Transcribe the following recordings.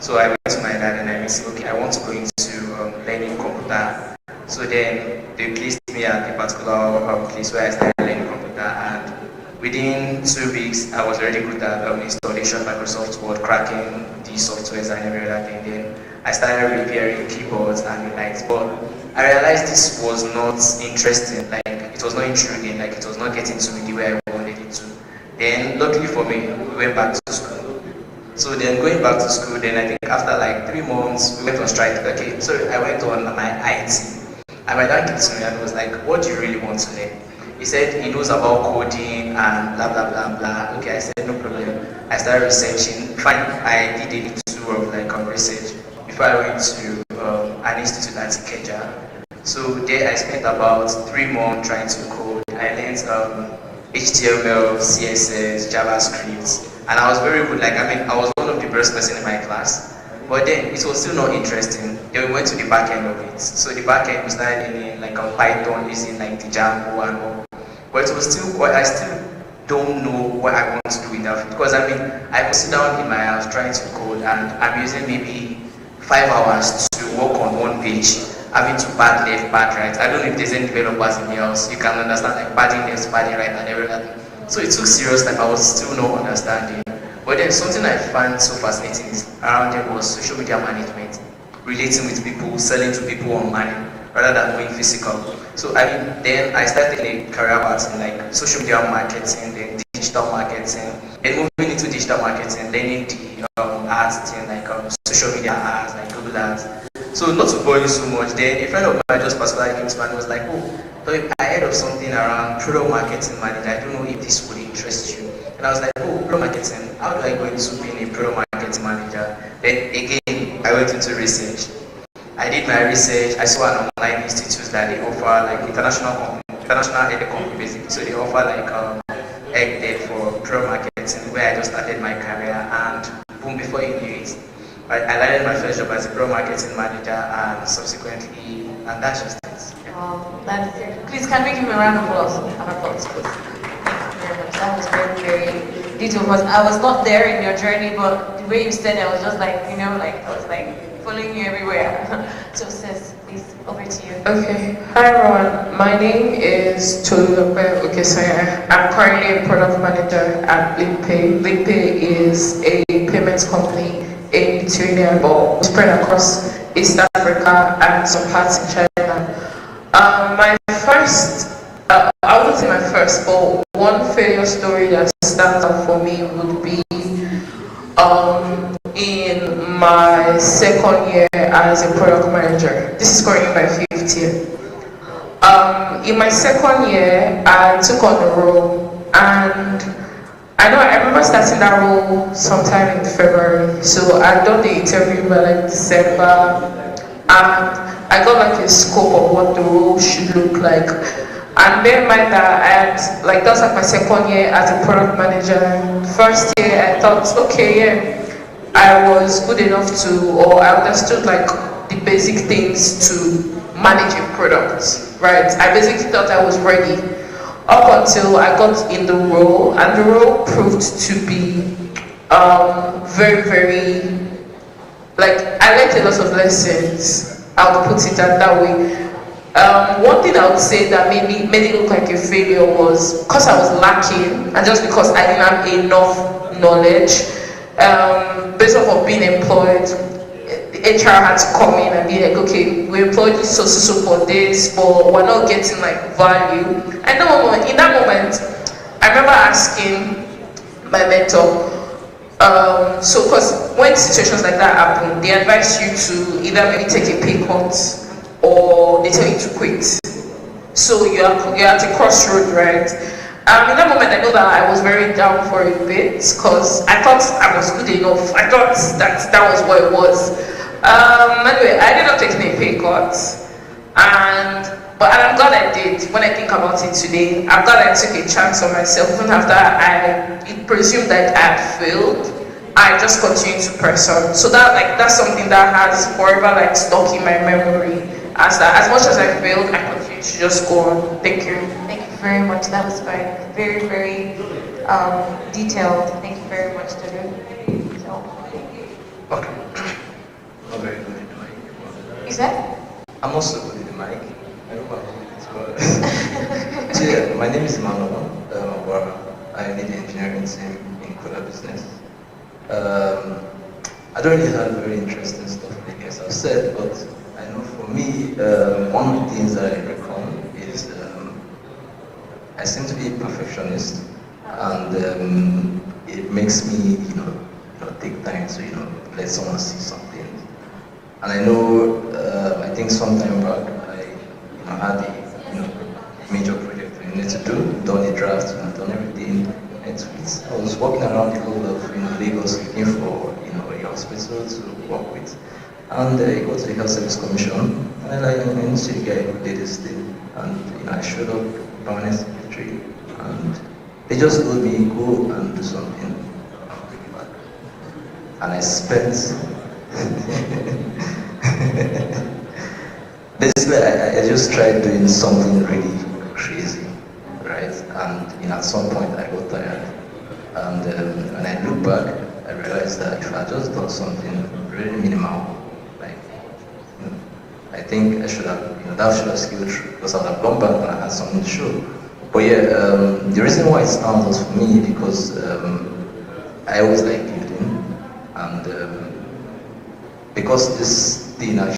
So I went to my dad and I said, okay, I want to go into learning computer. So then they placed me at a particular place where I started learning computer, and within 2 weeks I was already good at installation, Microsoft Word, cracking the softwares and every other thing. Then I started repairing keyboards and the likes, but I realized this was not interesting, like it was not intriguing, like it was not getting to me the way I wanted it to. Then luckily for me, we went back to school. So then going back to school, then I think after like 3 months, we went on strike. Okay, so I went on my IT. And my dad came to me and was like, what do you really want to learn? He said he knows about coding and blah, blah, blah, blah. Okay, I said, no problem. I started researching. Fine, I did a little of like research before I went to an institute at Ikeja. So there I spent about 3 months trying to code. I learned HTML, CSS, JavaScript, and I was very good. Like, I mean, I was one of the best person in my class. But then it was still not interesting. Then we went to the back end of it. So the back end we started learning like Python, using like the Django and all. But it was still quite, I still don't know what I want to do with that. Because I mean, I could sit down in my house trying to code, and I'm using maybe 5 hours to work on one page, having to pad left, pad right. I don't know if there's any developers in the house. You can understand like padding left, padding right, and everything. So it took serious time. I was still not understanding. But then something I found so fascinating around there was social media management, relating with people, selling to people online rather than going physical. So I mean, then I started a career path in like social media marketing, then digital marketing, and moving into digital marketing, learning the ads thing like social media ads, like Google ads. So not to bore you so much, then a friend of mine just particularly came to me and was like, oh, I heard of something around product marketing manager. I don't know if this would interest you. And I was like, oh, product marketing, how do I go into being a product marketing manager? Then again, I went into research. I did my research. I saw an online institute that they offer like international ed company basically. So they offer like ed for product marketing, where I just started my career, and boom, before you knew it, I landed my first job as a product marketing manager, and subsequently, and that's just it. That's it. Please, can we give him a round of applause? Please. That was very, very detailed. Because I was not there in your journey, but the way you said it, I was just like, you know, like I was like following you everywhere. So, sis, please, over to you. Okay. Hi, everyone. My name is Tolulope Okesanya. I'm currently a product manager at LinkPay. LinkPay is a payments company in Lithuania, but spread across East Africa and some parts in China. My first, I wouldn't say my first, but one failure story that stands out for me would be in my second year as a product manager. This is currently my 5th year. In my second year, I took on the role, and I remember starting that role sometime in February. So I'd done the interview by like December, and I got like a scope of what the role should look like. And bear in mind that that was like my second year as a product manager. First year I thought, okay, yeah, I was good enough to, or I understood like the basic things to manage a product, right? I basically thought I was ready up until I got in the role, and the role proved to be very, very, like, I learned a lot of lessons. I'll put it that way. One thing I would say that made it look like a failure was because I was lacking, and just because I didn't have enough knowledge. Based off of being employed, the HR had to come in and be like, okay, we employed you so for this, but we're not getting like value. And in that moment, I remember asking my mentor, so because when situations like that happen, they advise you to either maybe take a pay cut or they tell you to quit. So you're at a crossroad, right? In that moment, I know that I was very down for a bit because I thought I was good enough. I thought that was what it was. Anyway, I ended up taking a pay cut, but I'm glad I did. When I think about it today, I'm glad I took a chance on myself. Even after it presumed that I had failed, I just continued to press on. So that's something that has forever like stuck in my memory. As much as I failed, I continue to just go on. Thank you. Thank you very much. That was very, very detailed. Thank you very much, Tolu. Okay. You said? I'm also good with the mic. I hope I'm good as well. So yeah, my name is Emmanuel. I lead the engineering team in Kola Business. I don't really have very interesting stuff, like as I've said, but I know for me, one of the things that I reckon is I seem to be a perfectionist, and it makes me, take time to, let someone see something. And I know, I think sometime back, I had a, major project I needed to do, done a draft, done everything. And I was walking around the whole of, Lagos looking for, a hospital to work with. And I got to the Health Service Commission, and I went to the guy who did this thing. And, I showed up, permanent secretary, and they just told me, go and do something, I'll bring you back. And I spent, basically, I just tried doing something really crazy, right? And at some point I got tired. And when I look back, I realized that if I just done something really minimal, like, I think I should have, that should have scaled through, because I would have gone back and I had something to show. But yeah, the reason why it stands out for me because I always like building, and because this thing actually,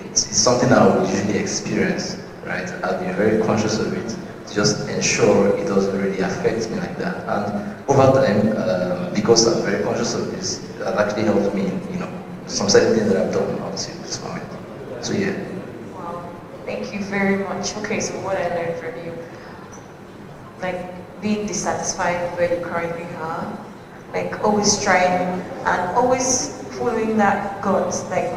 it's something I would usually experience, right? I've been very conscious of it to just ensure it doesn't really affect me like that. And over time, because I'm very conscious of this, it has actually helped me, some certain things that I've done up to this moment. So yeah. Wow, thank you very much. Okay, so what I learned from you, like being dissatisfied with where you currently are, like always trying and always following that gut. Like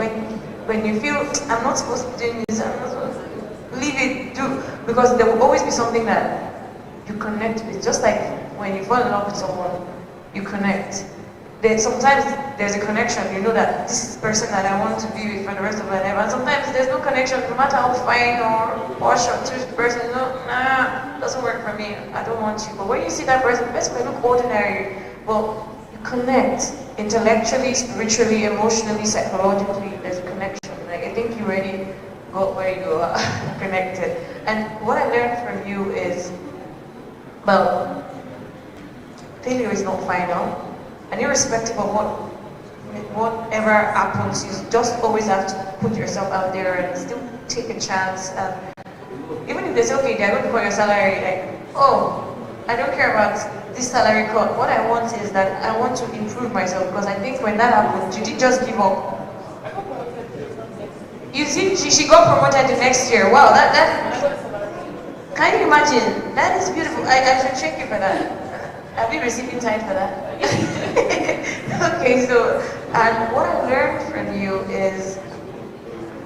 when you feel I'm not supposed to be doing this, I'm not supposed to leave it, do, because there will always be something that you connect with. Just like when you fall in love with someone, you connect. Sometimes there's a connection, you know that this is the person that I want to be with for the rest of my life, and sometimes there's no connection, no matter how fine or posh or touched the person, nah, doesn't work for me, I don't want you. But when you see that person, the person may look ordinary, but you connect intellectually, spiritually, emotionally, psychologically, there's a connection. Like I think you already got where you are connected. And what I learned from you is, well, failure is not final. And irrespective of whatever happens, you just always have to put yourself out there and still take a chance. Even if they say, okay, they're going to cut your salary, like, oh, I don't care about this salary cut. What I want is that I want to improve myself, because I think when that happens, you didn't just give up. You see, she got promoted the next year. Wow, that can you imagine? That is beautiful. I should check you for that. Have you receiving time for that? Okay, so, and what I learned from you is,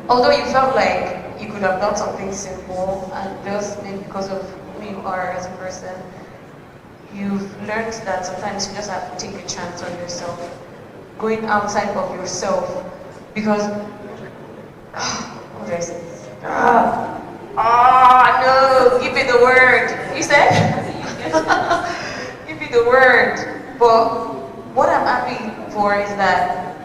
although you felt like you could have done something simple, and just maybe because of who you are as a person, you've learned that sometimes you just have to take a chance on yourself, going outside of yourself, because, what do I say? No, give me the word. You said? Give me the word. But what I'm happy for is that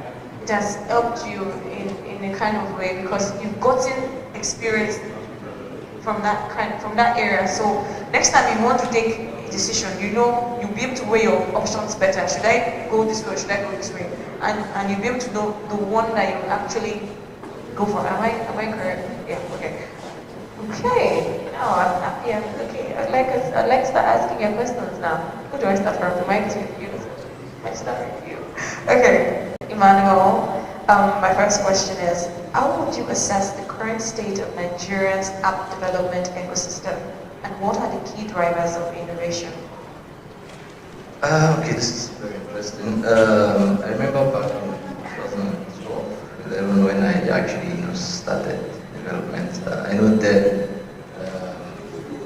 it has helped you in a kind of way, because you've gotten experience from that area. So next time you want to take a decision, you'll be able to weigh your options better. Should I go this way or should I go this way? And you'll be able to know the one that you actually go for. Am I correct? Yeah, okay. Okay, now I'm happy. Okay. I'd like to start asking you questions now. Who do I start from? The mic with you. I start with you. Okay, Emmanuel. My first question is: how would you assess the current state of Nigeria's app development ecosystem, and what are the key drivers of innovation? Okay, this is very interesting. I remember back in 2012, 11, when I actually started development. I know that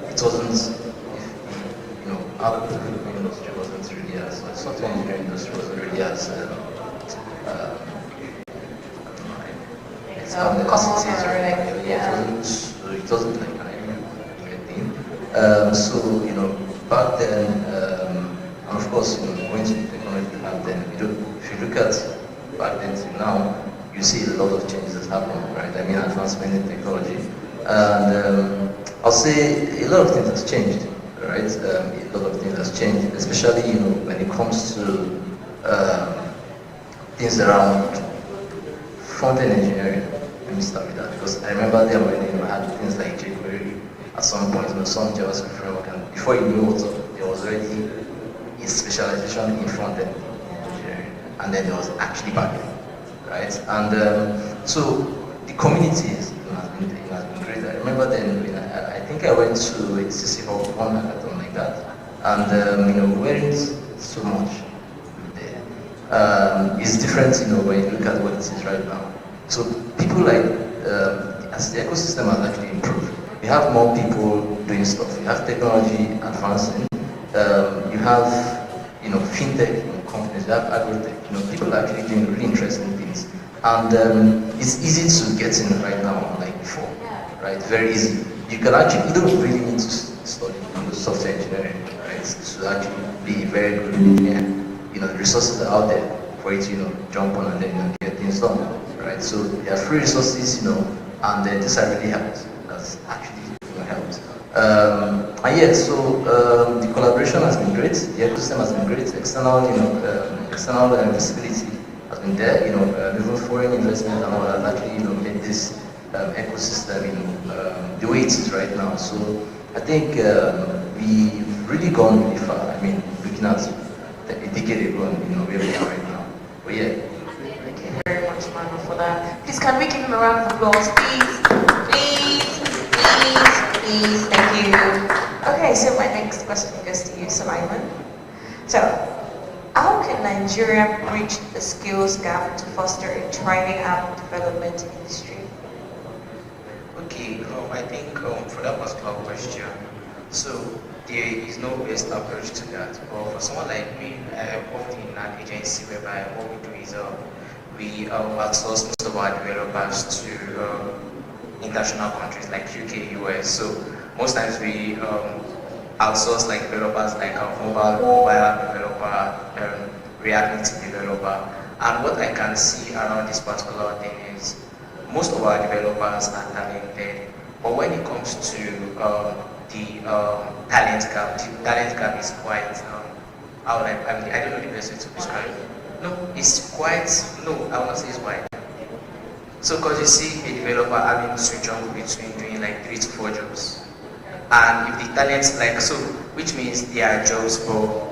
it wasn't, our development industry wasn't really as, software engineering industry wasn't really as, it wasn't like an area thing. So, back then, and of course, going to the technology back then, if you look at back then to now, you see a lot of changes that happen, right? I mean, advancement in technology. And I'll say a lot of things has changed, right? A lot of things has changed, especially, when it comes to things around front-end engineering. Let me start with that, because I remember there when I had things like jQuery at some point, some JavaScript framework, and before you knew what, there was already a specialization in front-end engineering, and then there was actually back-end, right? And so the community has been great. I remember then, I think I went to a CC Hub one hackathon like that, and we weren't so much there. It's different, when you look at what it is right now. So people like, as the ecosystem has actually improved, we have more people doing stuff. You have technology advancing. You have, fintech companies. You have agrotech. People are actually doing really interesting things, and it's easy to get in right now, unlike before. Right, very easy. You don't really need to study software engineering, right, to actually be a very good engineer. The resources are out there for you to, jump on and then get things done, right? So there are free resources, and this really helps. That's actually helps. And yeah, so the collaboration has been great. The ecosystem has been great. External, external visibility has been there. Even foreign investment and all that actually, made this ecosystem, the way it is right now. So I think we've really gone really far. I mean, looking at a decade ago, where we are right now. But yeah. Thank you very much, Manu, for that. Please, can we give him a round of applause, please? Please. Thank you. Okay, so my next question goes to you, Sulaiman. So, how can Nigeria bridge the skills gap to foster a thriving app development industry? Okay, I think for that particular question, so there is no best approach to that. But for someone like me, I worked in an agency whereby what we do is we outsource most of our developers to international countries like UK, US. So most times we outsource like developers like mobile app developer, React Native developer. And what I can see around this particular thing is most of our developers are talented, but when it comes to the talent gap is quite, I don't know the best way to describe it. No, it's quite, no, I will not say it's quite. So, because you see a developer having to jump between doing like 3 to 4 jobs. And if the talents which means there are jobs, but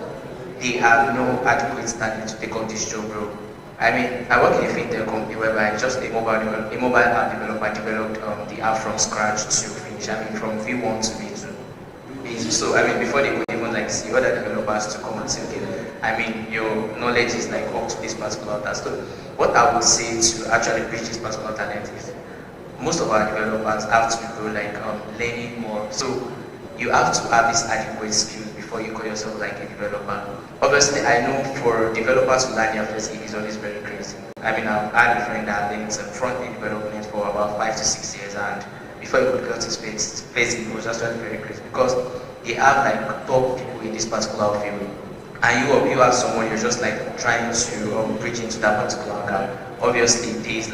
they have no adequate talent to take on this job role. I mean, I work in a fintech company whereby just a mobile app developer developed the app from scratch to finish. I mean, from V1 to V2. So, I mean, before they could even see other developers to come and say, okay, I mean, your knowledge is up to this particular task. So, what I would say to actually bridge this particular talent is most of our developers have to go learning more. So, you have to have these adequate skills before you call yourself like a developer. Obviously, I know for developers to learn their first gig is always very crazy. I mean, I've had a friend that learned front-end development for about 5 to 6 years, and before he could get his first gig, it was actually very crazy because they have top people in this particular field, and you as someone, you're just trying to bridge into that particular gap. Obviously, there's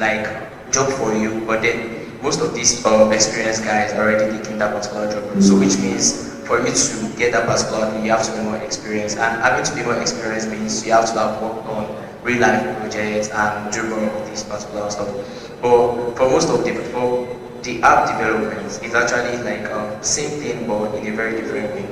job for you, but then most of these experienced guys are already taking that particular job. So which means for you to get that particular thing, you have to be more experienced. And having to be more experienced means you have to have worked on real life projects and do more of this particular stuff. But for most of the app development is actually same thing but in a very different way.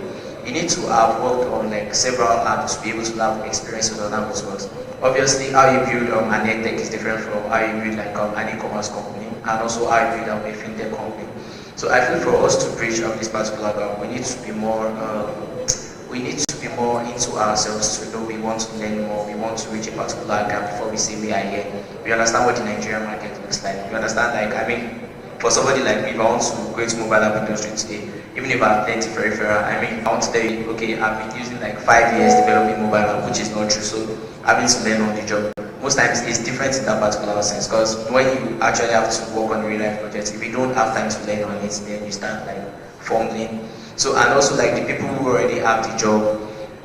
You need to have worked on several apps to be able to have experience with other networks. Obviously, how you build an edtech is different from how you build an e-commerce company, and also how you build a fintech company. So I feel for us to bridge this particular gap, we need to be more into ourselves to know we want to learn more, we want to reach a particular gap before we say we are here. We understand what the Nigerian market looks like. We understand for somebody like me, if I want to go into mobile app industry today, even if I've plenty peripheral, I want to tell you, okay, I've been using 5 years developing mobile app, which is not true. So having to learn on the job. Most times it's different in that particular sense, because when you actually have to work on real life projects, if you don't have time to learn on it, then you start fumbling. So, and also the people who already have the job,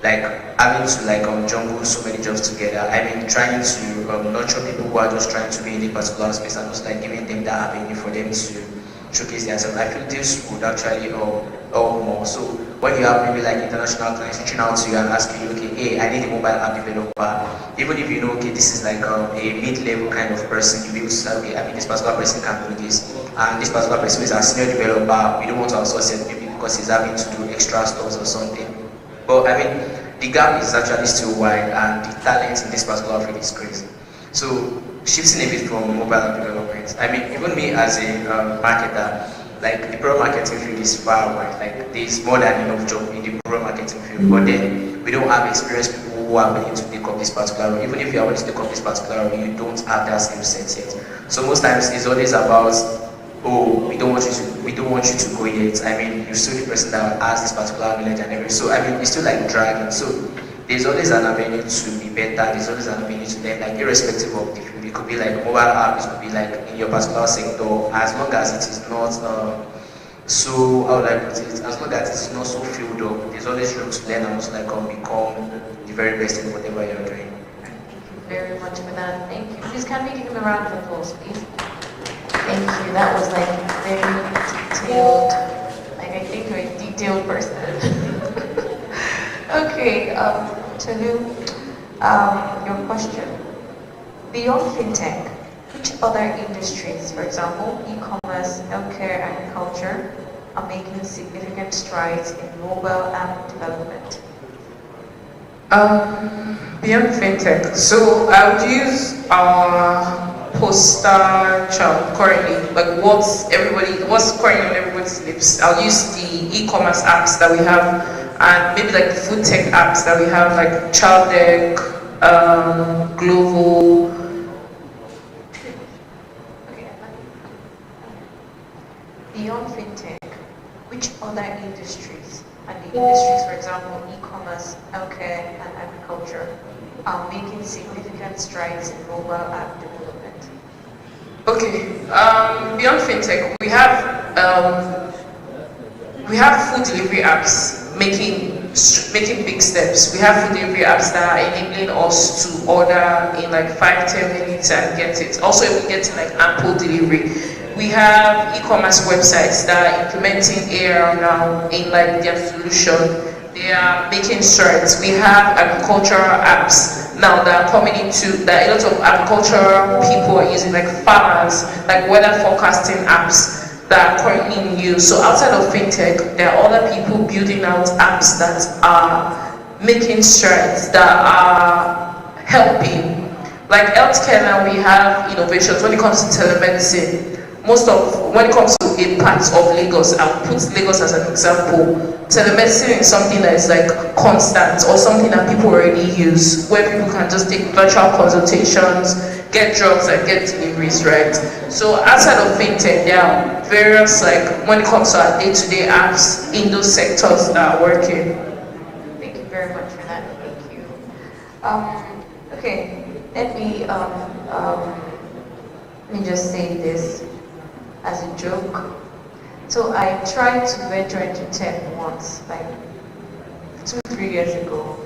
like having to like juggle so many jobs together. I mean, trying to nurture people who are just trying to be in a particular space and just like giving them that avenue for them to showcase themselves. I feel this would actually help more. So when you have maybe like international clients reaching out to you and asking you, okay, hey, I need a mobile app developer, even if you know, okay, this is like a mid-level kind of person, you'll be able to say, okay, I mean, this particular person can do this, and this particular person is a senior developer, we don't want to outsource it maybe because he's having to do extra stuff or something. But I mean, the gap is actually still wide, and the talent in this particular field is crazy. So shifting a bit from mobile app development, I mean, even me as a marketer, like the pro marketing field is far wide. Like there's more than enough job in the pro marketing field, but then we don't have experienced people who are willing to take up this particular role. Even if you are willing to take up this particular role, you don't have that skill set yet. So most times it's always about, oh, we don't want you to go yet. I mean, you're still the person that has this particular knowledge and everything. So I mean, it's still like dragging. So there's always an avenue to be better. There's always an avenue to learn, like irrespective of the field. It could be like mobile app. It could be like in your particular sector. As long as it is not so, how would I put it? As long as it's not so filled up, there's always room to learn and also like become the very best in whatever you're doing. Thank you very much for that. Thank you. Please, can we give him a round of applause, please? Thank you. That was like very detailed. Like I think you're a detailed person. Okay, Tolu, your question. Beyond fintech, which other industries, for example, e-commerce, healthcare, agriculture, are making significant strides in mobile app development? Beyond fintech, so I would use poster chart currently, like what's currently on everybody's lips. I'll use the e-commerce apps that we have, and maybe like the food tech apps that we have, like Child Deck, Glovo. Beyond fintech, which other industries, and the industries, for example, e-commerce, healthcare, and agriculture, are making significant strides in mobile app development? Okay, beyond fintech, we have food delivery apps making big steps. We have food delivery apps that are enabling us to order in like 5-10 minutes and get it. Also, even getting like ample delivery. We have e-commerce websites that are implementing AR now in like their solution. They are making strides. We have agricultural apps now that are coming into that a lot of agricultural people are using, like farmers, like weather forecasting apps that are currently in use. So outside of fintech, there are other people building out apps that are making strides, that are helping. Like healthcare now, we have innovations when it comes to telemedicine. When it comes to a part of Lagos, I'll put Lagos as an example. Telemedicine is something that is like constant, or something that people already use, where people can just take virtual consultations, get drugs and get deliveries, right? So outside of fintech, there are various, like when it comes to our day-to-day apps in those sectors that are working. Thank you very much for that. Thank you. Okay, let me just say this as a joke. So I tried to venture into tech once, like 2-3 years ago.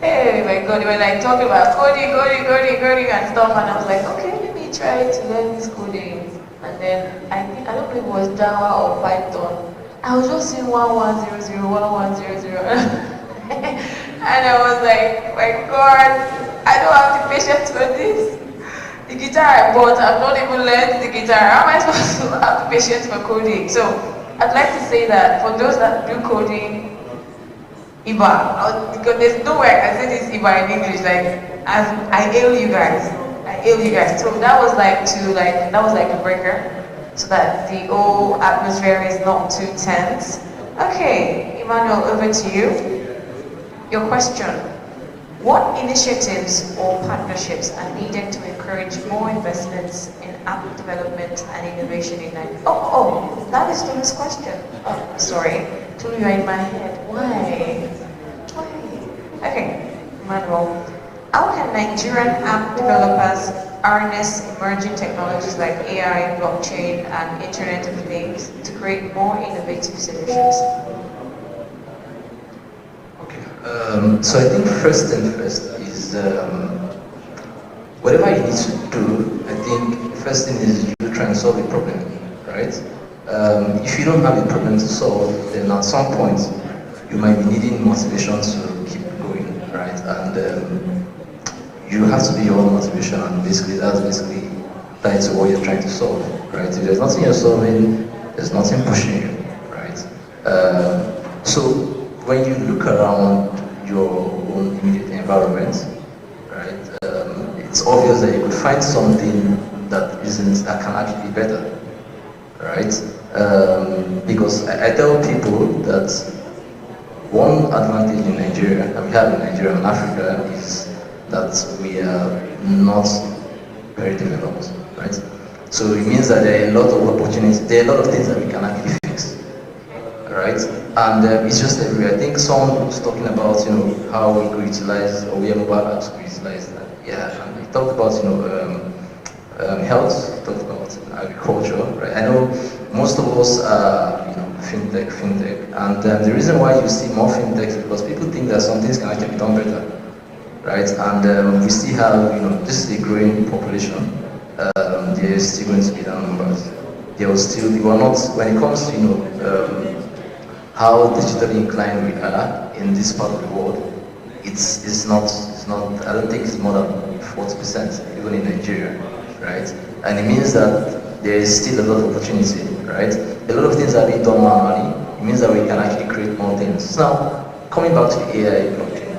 Hey my God, when I talked about coding and stuff, and I was like, okay, let me try to learn this coding. And then I don't know if it was Java or Python. I was just seeing 1100, 1100. And I was like, my God, I don't have the patience for this. The guitar I bought, I've not even learned the guitar. How am I supposed to have the patience for coding? So I'd like to say that for those that do coding, Iba, because there's no way I can say this Iba in English, like, I hail you guys. So that was like a breaker, so that the whole atmosphere is not too tense. Okay, Emmanuel, over to you. Your question. What initiatives or partnerships are needed to encourage more investments in app development and innovation in Nigeria? Oh, that is Tolu's question. Oh, sorry. Tolu, you're in my head. Why? Okay, Manuel. How can Nigerian app developers harness emerging technologies like AI, blockchain, and Internet of Things to create more innovative solutions? So I think first thing first is whatever you need to do. I think first thing is you try and solve a problem, right? If you don't have a problem to solve, then at some point you might be needing motivation to keep going, right? And you have to be your own motivation, and basically that's basically tied to what you're trying to solve, right? If there's nothing you're solving, there's nothing pushing you, right? So when you look around your own immediate environment, right, it's obvious that you could find something that can actually be better, right? Because I tell people that one advantage in Nigeria that we have in Nigeria and Africa is that we are not very developed, right? So it means that there are a lot of opportunities, there are a lot of things that we can actually fix, right? And it's just everywhere. I think someone was talking about, how we could utilize, or where mobile apps could utilize that. Yeah, and he talked about, health, he talked about agriculture, right? I know most of us are, fintech, and the reason why you see more fintech is because people think that some things can actually be done better, right? And we still have, this is a growing population. There's still going to be that numbers. There will still, we are not, when it comes to, how digitally inclined we are in this part of the world, it's not, I don't think it's more than 40%, even in Nigeria, right? And it means that there is still a lot of opportunity, right? A lot of things are being done manually. It means that we can actually create more things. Now, coming back to AI blockchain,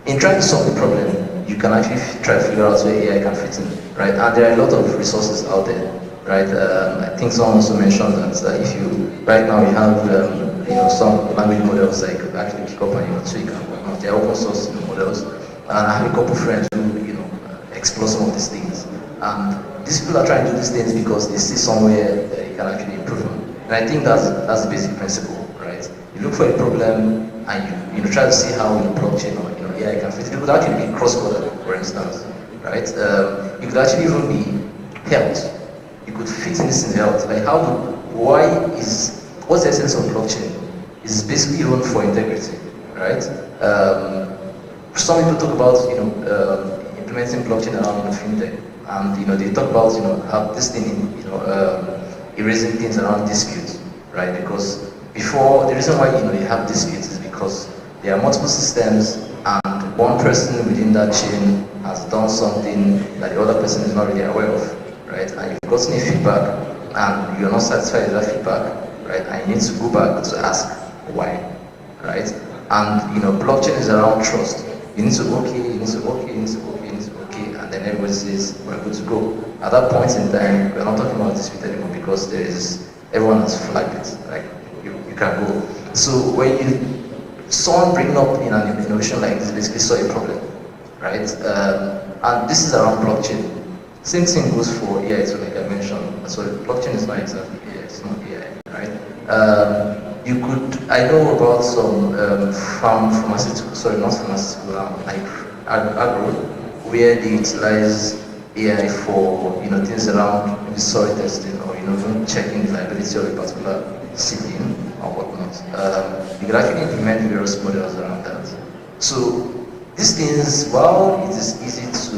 in trying to solve the problem, you can actually try to figure out where AI can fit in, right? And there are a lot of resources out there, right? I think someone also mentioned that if you, right now we have some language models that you could actually pick up and tweak and whatnot. They're open source models, and I have a couple friends who explore some of these things. And these people are trying to do these things because they see somewhere that you can actually improve on. And I think that's the basic principle, right? You look for a problem and you try to see how blockchain or AI can fit. It could actually be cross-border, for instance, right? It could actually even be health. You could fit in this in health. Like what's the essence of blockchain? It's basically even for integrity, right? Some people talk about implementing blockchain around fintech, and they talk about how this thing erasing things around disputes, right? Because before, the reason why you have disputes is because there are multiple systems, and one person within that chain has done something that the other person is not really aware of, right? And you've gotten a feedback, and you're not satisfied with that feedback, right? And you need to go back to ask why, right? And blockchain is around trust. You need to and then everybody says we're good to go. At that point in time, we're not talking about dispute anymore because everyone has flagged it. Like you can go. So when someone bringing up in an innovation like this basically saw a problem, right? And this is around blockchain. Same thing goes for AI. So like I mentioned, so blockchain is not exactly AI. It's not AI, right? I know about some like agro, where they utilize AI for things around maybe soil testing or even checking the viability of a particular seedling or whatnot. You can actually implement various models around that. So these things, while it is easy to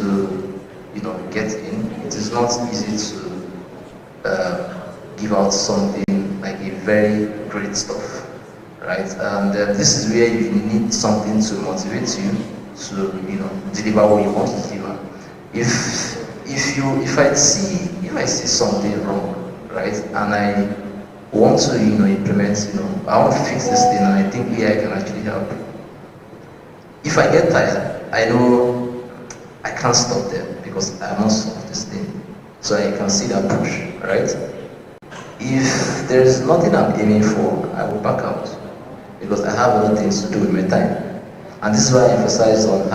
get in, it is not easy to give out something like a very great stuff, right? And this is where you need something to motivate you to deliver what you want to deliver. If I see something wrong, right, and I want to implement, I want to fix this thing, and I think AI can actually help. If I get tired, I know I can't stop there because I must solve this thing. So I can see that push, right? If there's nothing I'm aiming for, I will back out because I have other things to do with my time. And this is why I emphasize on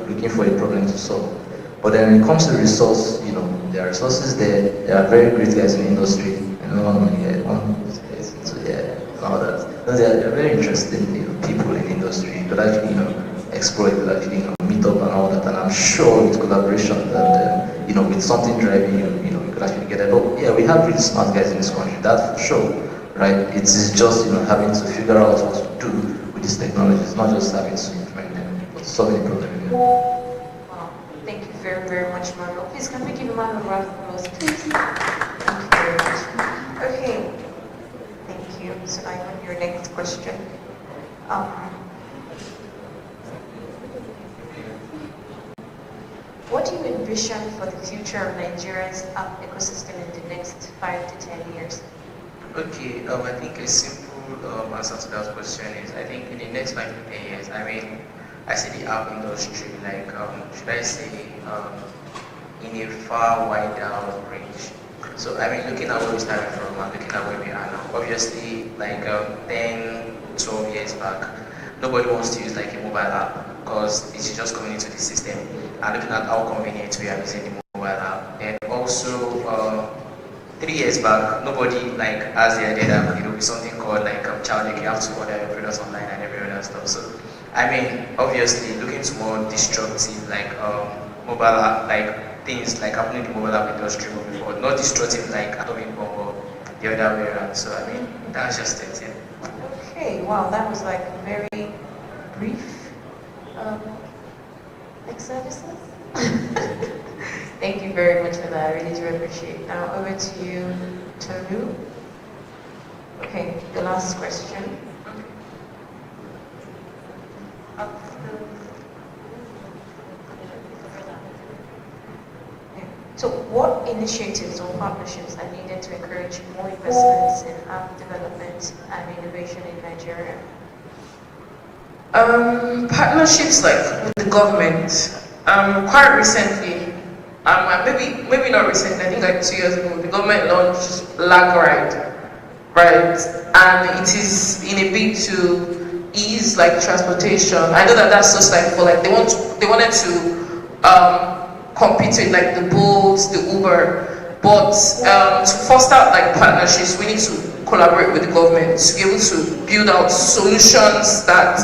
looking for a problem to solve. But then when it comes to resource, there are resources there. There are very great guys in the industry. And all that. They are very interesting people in the industry. But actually, explore, could actually meet up and all that. And I'm sure with collaboration that with something driving you, you could actually get it. But yeah, we have really smart guys in this country. That's for sure, right? It is just having to figure out what to do with this technology. It's not just having to implement them, but solving the problem. Wow. Thank you very, very much, Manuel. Please, can we give Manuel a round of applause, please? Thank you very much. Okay. Thank you. So I have your next question. What do you envision for the future of Nigeria's app ecosystem in the next 5 to 10 years? Okay, I think a simple answer to that question is, I think in the next 5 to 10 years, I mean, I see the app industry like, should I say, in a far wider range. So I mean, looking at where we started from and looking at where we are now, obviously, like 10, 12 years back, nobody wants to use like a mobile app because it's just coming into the system. And looking at how convenient we are using the mobile app, and also 3 years back, nobody like has the idea that it will be something called like child, you have to order your products online and every other stuff. So I mean, obviously, looking to more destructive like mobile app, like things like happening in the mobile app industry moving forward, not destructive like atomic bomb or the other way around. So I mean, that's just it. Yeah. Okay, wow, that was like very brief. Like services? Thank you very much for that. I really do appreciate it. Now over to you, Tolu. Okay, the last question. So what initiatives or partnerships are needed to encourage more investments in app development and innovation in Nigeria? Partnerships like with the government. Quite recently, maybe not recently, I think like 2 years ago, the government launched Lagride, right? And it is in a bid to ease like transportation. I know that that's just like for like they wanted to compete with like the Bolts, the Uber, but to foster like partnerships, we need to collaborate with the government to be able to build out solutions that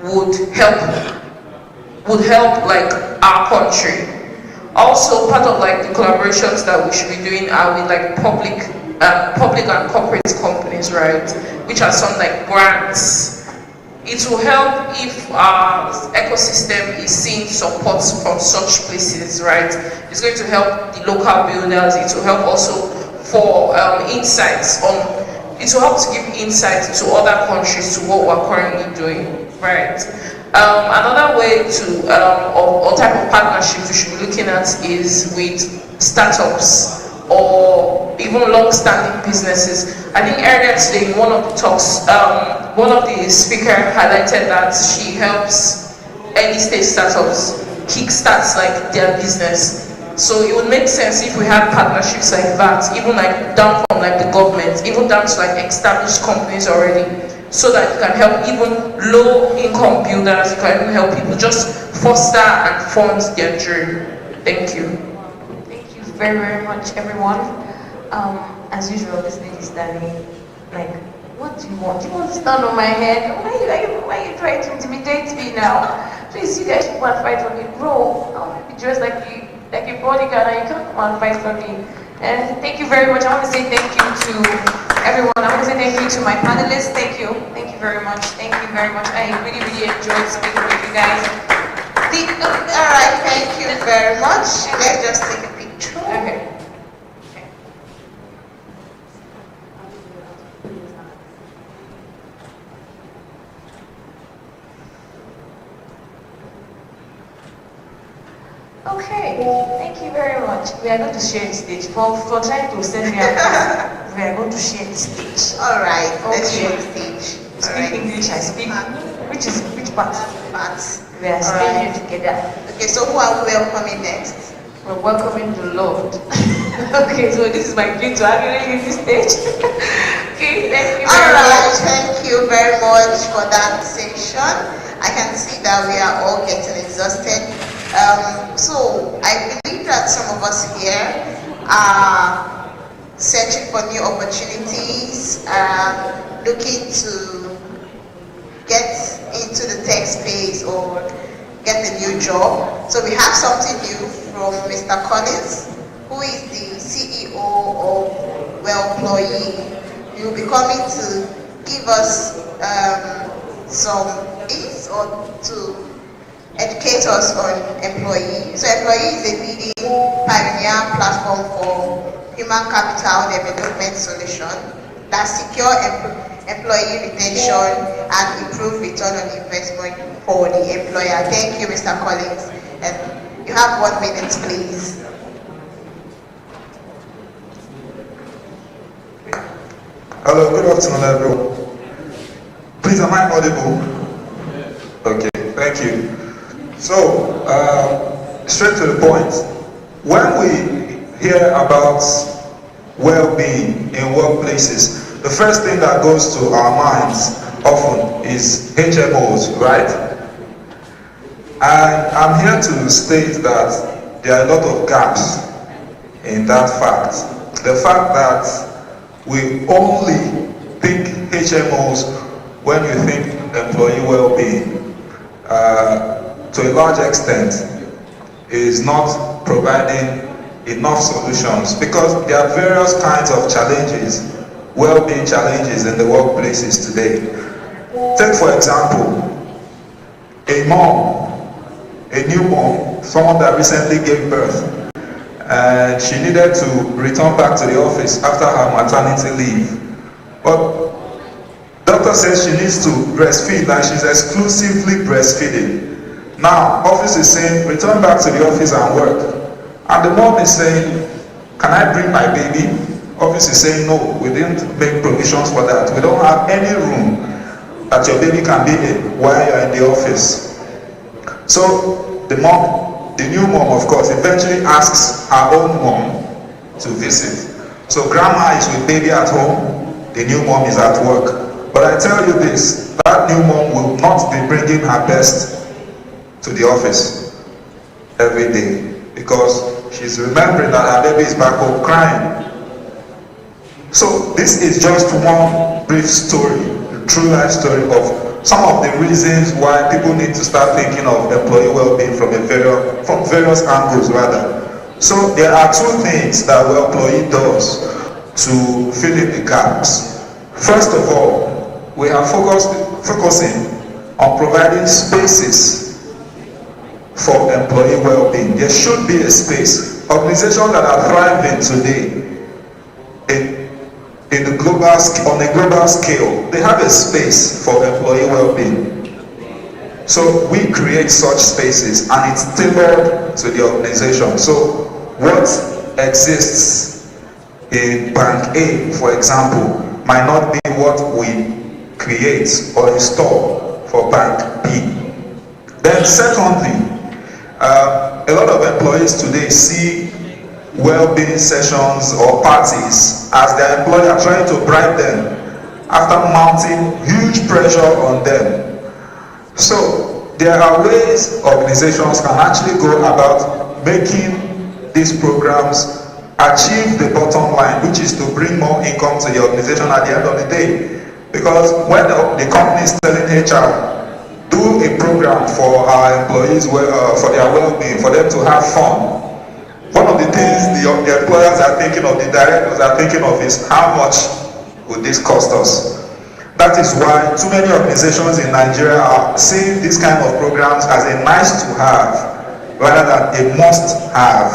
would help like our country. Also, part of like the collaborations that we should be doing are with like public and corporate companies, right? Which are some like grants. It will help if our ecosystem is seeing support from such places, right? It's going to help the local builders. It will help also for insights on. It will help to give insight to other countries to what we're currently doing, right? Another way to or type of partnership we should be looking at is with startups or even long-standing businesses. I think earlier today in one of the talks, one of the speakers highlighted that she helps early-stage startups kickstarts like their business. So it would make sense if we had partnerships like that, even like down from like the government, even down to like established companies already, so that you can help even low-income builders. You can even help people just foster and fund their dream. Thank you. Thank you very, very much, everyone. As usual, this lady is standing like, what do you want? Do you want to stand on my head? Why are you trying to intimidate me now? Please, you guys should go and fight for me. Bro, I'll be dressed like a bodyguard and you can't come and fight for me. And thank you very much. I want to say thank you to everyone. I want to say thank you to my panelists. Thank you. Thank you very much. Thank you very much. I really, really enjoyed speaking with you guys. Alright, thank you very much. Let's just take a picture. Okay. Okay, thank you very much. We are going to share the stage. For trying to send me out, we are going to share the stage. Alright, let's Okay. share the stage. Speak English, I speak. Which part? Parts. We are staying here together. Okay, so who are we welcoming next? We're welcoming the Lord. Okay, so this is my dream to actually leave this stage. Okay, thank you very Alright, much. thank you very much for that session. I can see that we are all getting exhausted. So I believe that some of us here are searching for new opportunities, looking to get into the tech space or get a new job. So we have something new from Mr. Collins, who is the CEO of Wellployee. He will be coming to give us some things or to educate us on employee. So employee is a leading pioneer platform for human capital development solution that secure employee retention and improve return on investment for the employer. Thank you, Mr. Collins. And you have 1 minute, please. Hello, good afternoon, everyone. Please, am I audible? Okay, thank you. So, straight to the point. When we hear about well-being in workplaces, the first thing that goes to our minds often is HMOs, right? And I'm here to state that there are a lot of gaps in that fact. The fact that we only think HMOs when you think employee well-being, to a large extent, is not providing enough solutions, because there are various kinds of challenges, well-being challenges in the workplaces today. Take for example, a mom, a new mom, someone that recently gave birth, and she needed to return back to the office after her maternity leave. But doctor says she needs to breastfeed, and she's exclusively breastfeeding. Now, office is saying, return back to the office and work. And the mom is saying, can I bring my baby? Office is saying, no, we didn't make provisions for that. We don't have any room that your baby can be in while you're in the office. So the mom, the new mom, of course, eventually asks her own mom to visit. So grandma is with baby at home, the new mom is at work. But I tell you this, that new mom will not be bringing her best to the office every day, because she's remembering that her baby is back home crying. So this is just one brief story, a true life story of some of the reasons why people need to start thinking of employee well-being from various angles rather. So there are two things that our employee does to fill in the gaps. First of all, we are focusing on providing spaces for employee well-being. There should be a space. Organizations that are thriving today on a global scale, they have a space for employee well-being. So we create such spaces, and it's tailored to the organization. So what exists in Bank A, for example, might not be what we create or install for Bank B. Then secondly, a lot of employees today see well-being sessions or parties as their employer trying to bribe them after mounting huge pressure on them. So there are ways organizations can actually go about making these programs achieve the bottom line, which is to bring more income to the organization at the end of the day. Because when the company is telling HR, do a program for our employees, for their well-being, for them to have fun, one of the things the employers are thinking of, the directors are thinking of, is how much would this cost us? That is why too many organizations in Nigeria are seeing these kind of programs as a nice to have rather than a must have.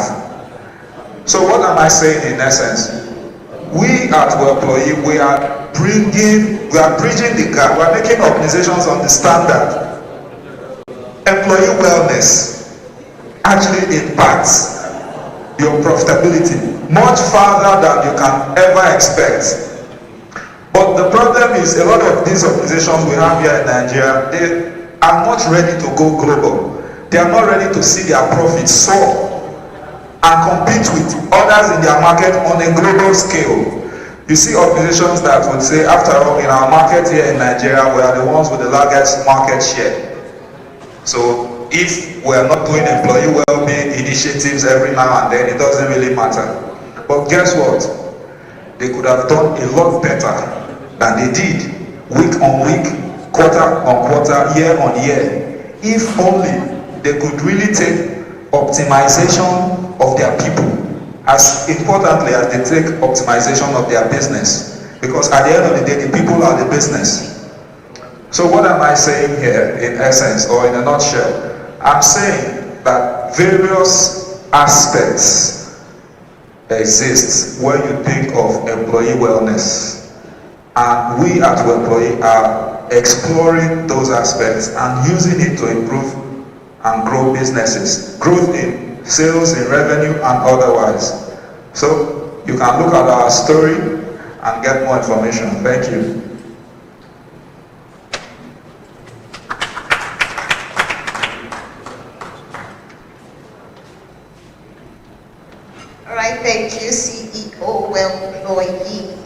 So what am I saying in essence? We at Employee, we are bridging the gap. We are making organizations understand that employee wellness actually impacts your profitability much farther than you can ever expect. But the problem is, a lot of these organizations we have here in Nigeria, they are not ready to go global. They are not ready to see their profits soar and compete with others in their market on a global scale. You see organizations that would say, after all, in our market here in Nigeria, we are the ones with the largest market share. So if we are not doing employee well-being initiatives every now and then, it doesn't really matter. But guess what? They could have done a lot better than they did, week on week, quarter on quarter, year on year, if only they could really take optimization of their people as importantly as they take optimization of their business. Because at the end of the day, the people are the business. So what am I saying here in essence or in a nutshell? I'm saying that various aspects exist when you think of employee wellness. And we at Employee are exploring those aspects and using it to improve and grow businesses, growth in sales, in revenue, and otherwise. So you can look at our story and get more information. Thank you. All right, thank you, CEO Employee.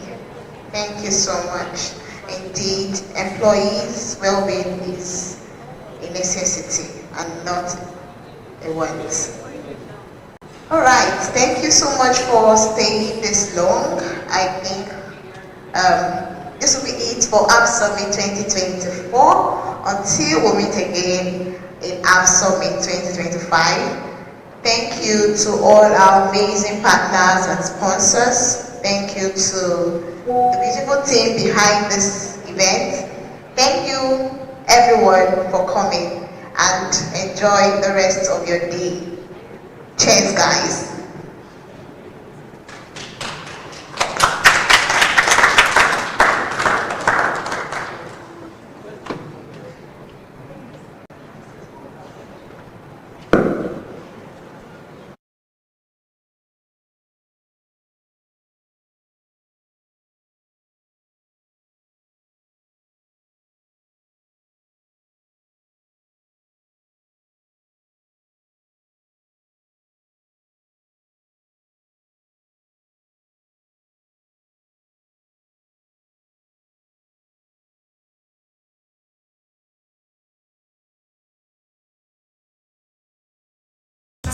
Thank you so much. Indeed, employees' well-being is a necessity and not a want. All right, thank you so much for staying this long. I think this will be it for App Summit 2024. Until we meet again in App Summit 2025. Thank you to all our amazing partners and sponsors. Thank you to the beautiful team behind this event. Thank you everyone for coming and enjoy the rest of your day. Cheers, guys.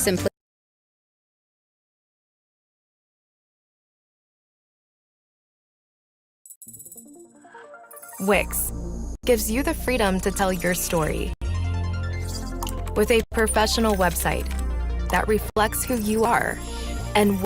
Simply Wix gives you the freedom to tell your story with a professional website that reflects who you are and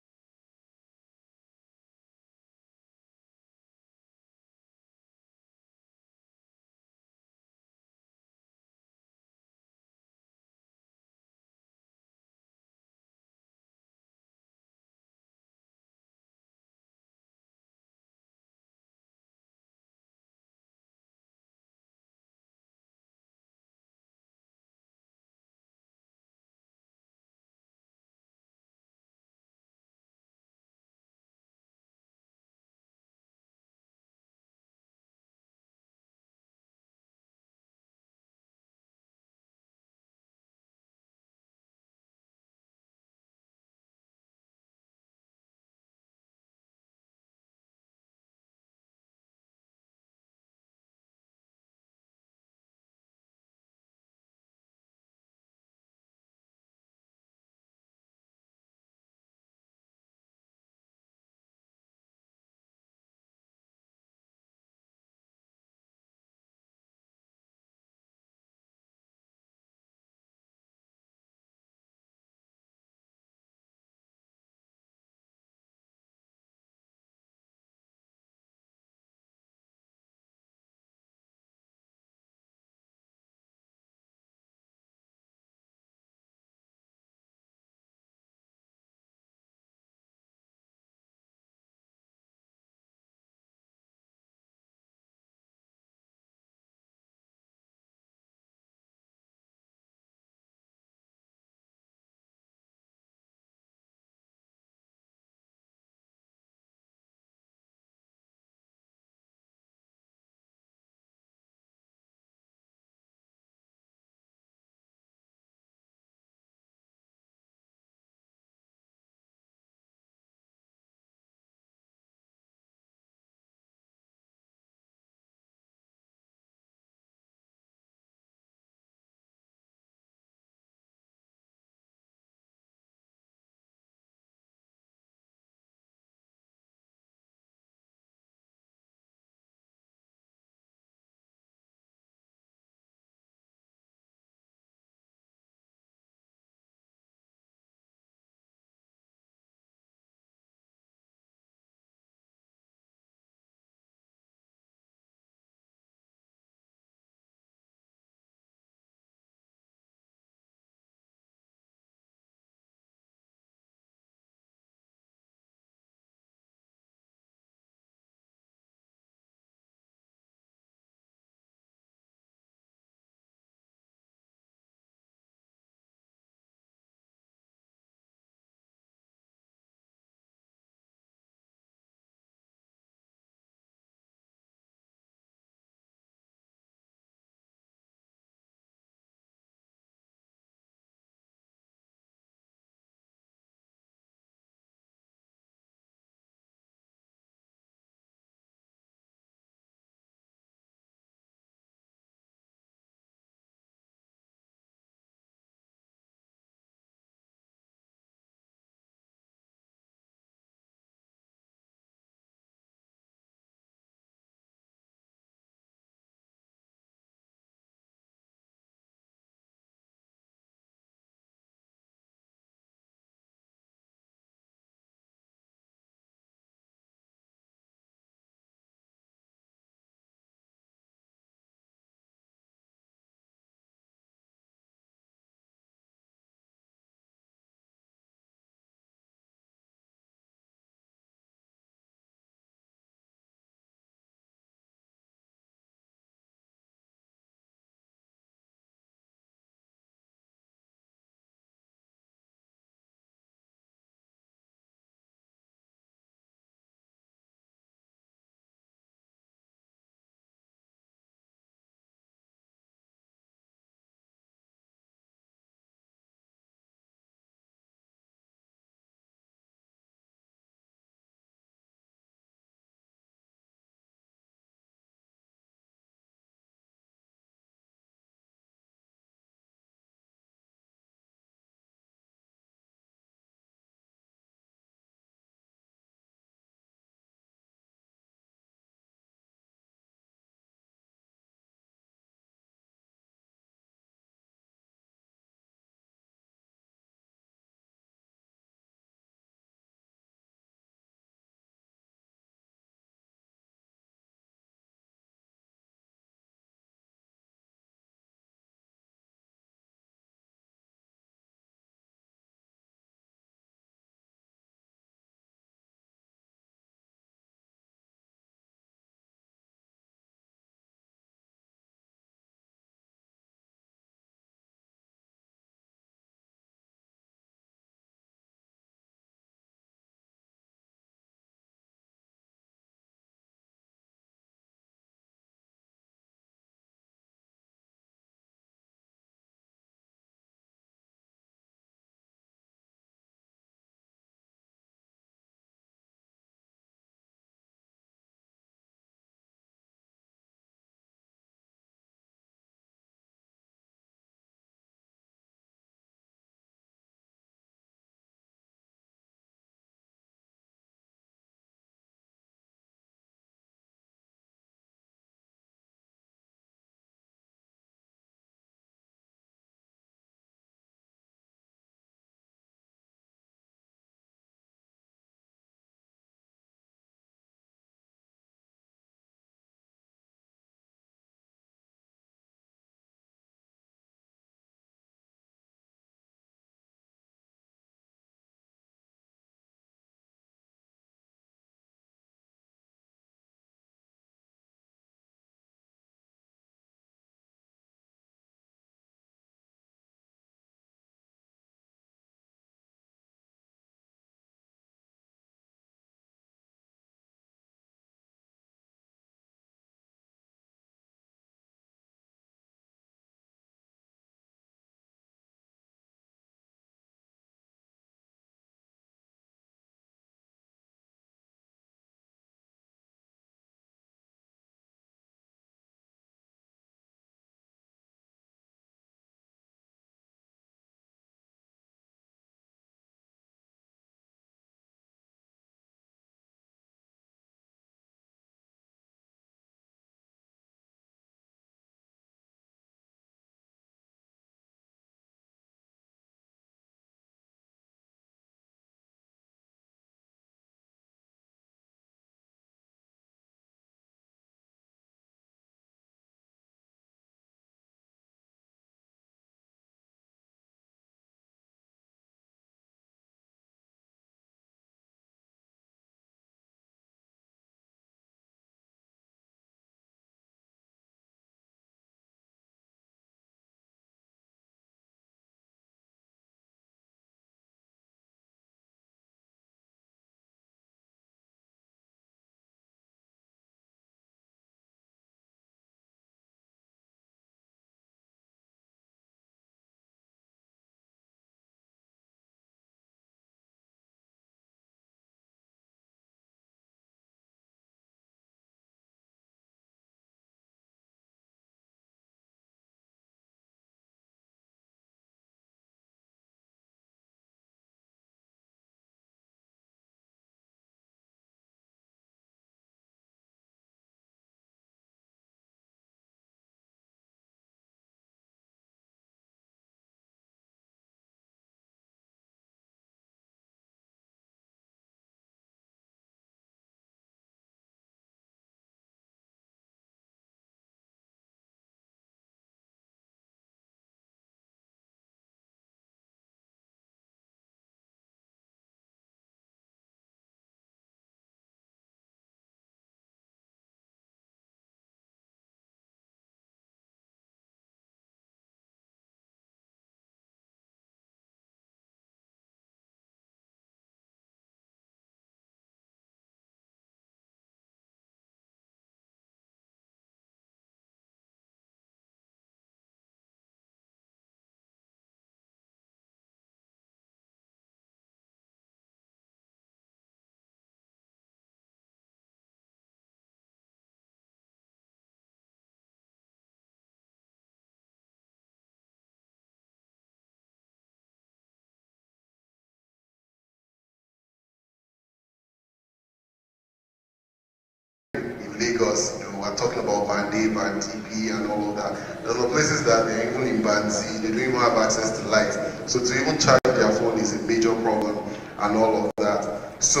Lagos, we're talking about Band A, Band TP and all of that. There's some places that they're even in Band C, they don't even have access to light. So to even charge their phone is a major problem and all of that. So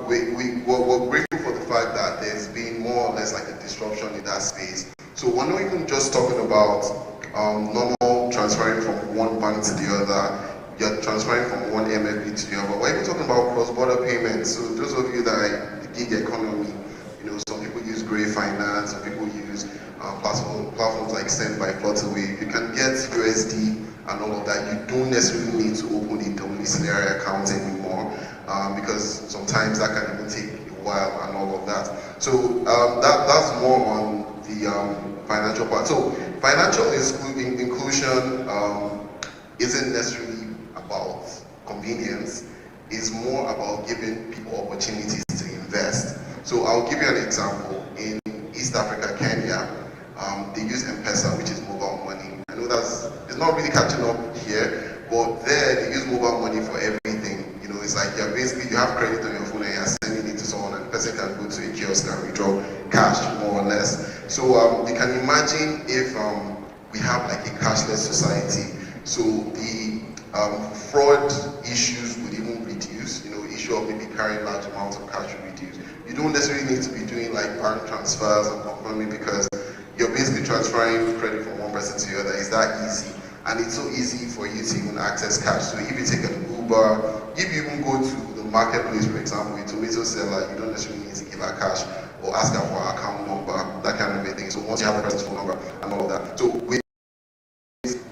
we're grateful for the fact that there's been more or less like a disruption in that space. So we're not even just talking about normal transferring from one bank to the other. You're transferring from one MFB to the other. We're even talking about cross-border payments. So those of you that are in the gig economy, some people use Grey Finance, some people use platforms like Send by Flutterwave. You can get USD and all of that. You don't necessarily need to open a domiciliary account anymore because sometimes that can even take a while and all of that. So that's more on the financial part. So financial inclusion isn't necessarily about convenience. It's more about giving people opportunities to invest. So I'll give you an example. In East Africa, Kenya, they use M-Pesa, which is mobile money. I know it's not really catching up here, but there they use mobile money for everything. It's like you have credit on your phone and you're sending it to someone, and the person can go to a kiosk and withdraw cash, more or less. So you can imagine if we have like a cashless society. So the fraud issues would even reduce. Issue of maybe carrying large amounts of cash would reduce. You don't necessarily need to be doing like bank transfers and confirming, because you're basically transferring credit from one person to the other. It's that easy, and it's so easy for you to even access cash. So if you take an Uber, if you even go to the marketplace, for example, a tomato seller, you don't necessarily need to give her cash or ask her for her account number, that kind of a thing. So once you have the person's phone number and all of that. So with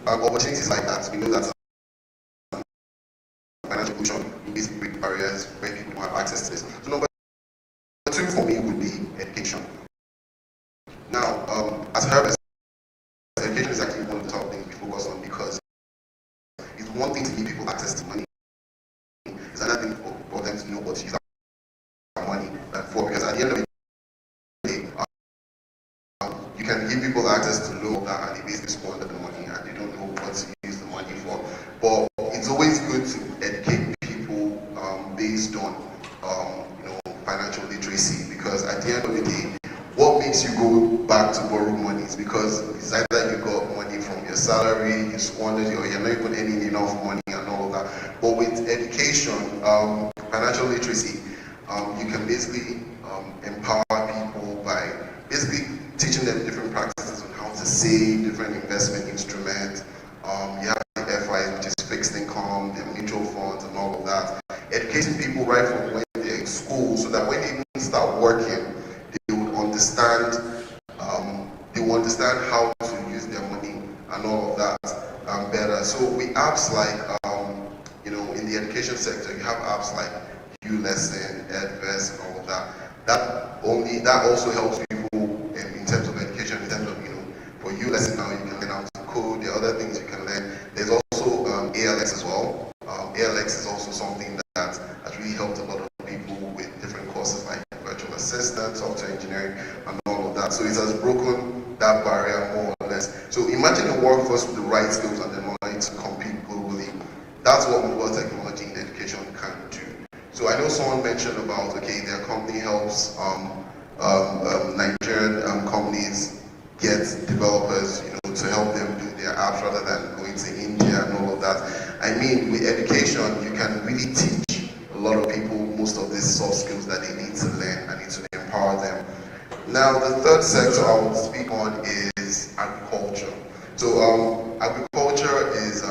opportunities like that, we know that financial inclusion is big barriers where people don't have access to this. So number two for me would be education. Now, as Herbert said, education is actually one of the top things we focus on, because it's one thing to give people access to money. It's another thing for them to know what to use our money for, because at the end of the day, you can give people access to loan that and they basically squander the money and they don't know what to use the money for. But it's always good to educate people based on financial literacy, because at the end of the day, what makes you go back to borrow money is because it's either you got money from your salary, you squandered it, or you're not even earning enough money and all of that. But with education, financial literacy, you can basically empower people by basically teaching them different practices on how to save, different investment instruments. You have the FIs, which is fixed income, the mutual funds and all of that. Educating people right from when they're in school, so that when they even start working, they will understand how to use their money and all of that better. So with apps like in the education sector, you have apps like ULesson, EdVest, and all of that. That also helps people in terms of education, in terms of for ULesson now you can learn how to code. There are other things you can learn. There's also ALX as well. ALX is also something that has really helped a lot of people with different courses like virtual assistant, software engineering, and all of that. So it has broken that barrier more or less. So imagine a workforce with the right skills and the knowledge to compete globally. That's what mobile technology in education can do. So I know someone mentioned about, their company helps Nigerian companies get developers, to help them do their apps rather than going to India and all of that. I mean, with education, you can really teach a lot of people most of these soft skills that they need to learn and need to empower them. Now, the third sector I will speak on is agriculture. So agriculture is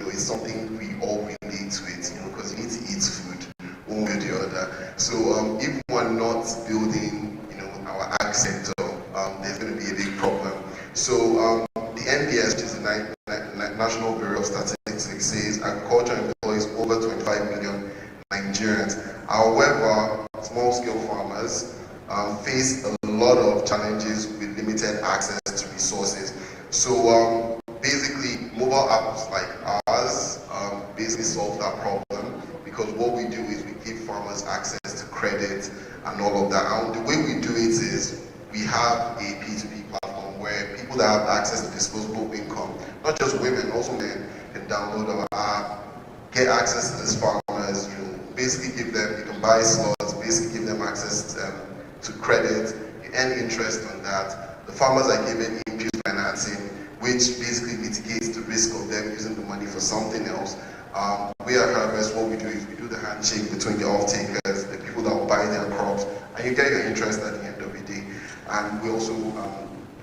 is something we all relate to it, because you need to eat food one way or the other. So if we're not building, our ag sector, there's going to be a big problem. So the NBS, which is the National Bureau of Statistics, says agriculture employs over 25 million Nigerians. However, small-scale farmers face a lot of challenges with limited access to resources. So basically, mobile apps like ours basically solve that problem, because what we do is we give farmers access to credit and all of that. And the way we do it is we have a P2P platform where people that have access to disposable income, not just women, also men, can download our app, get access to these farmers, basically give them, you can buy slots, basically give them access to credit, earn interest on that. The farmers are given input financing, which basically mitigates the risk of them using the money for something else. We at Harvest, what we do is we do the handshake between the off-takers, the people that will buy their crops, and you get your interest at the end of the day. And we also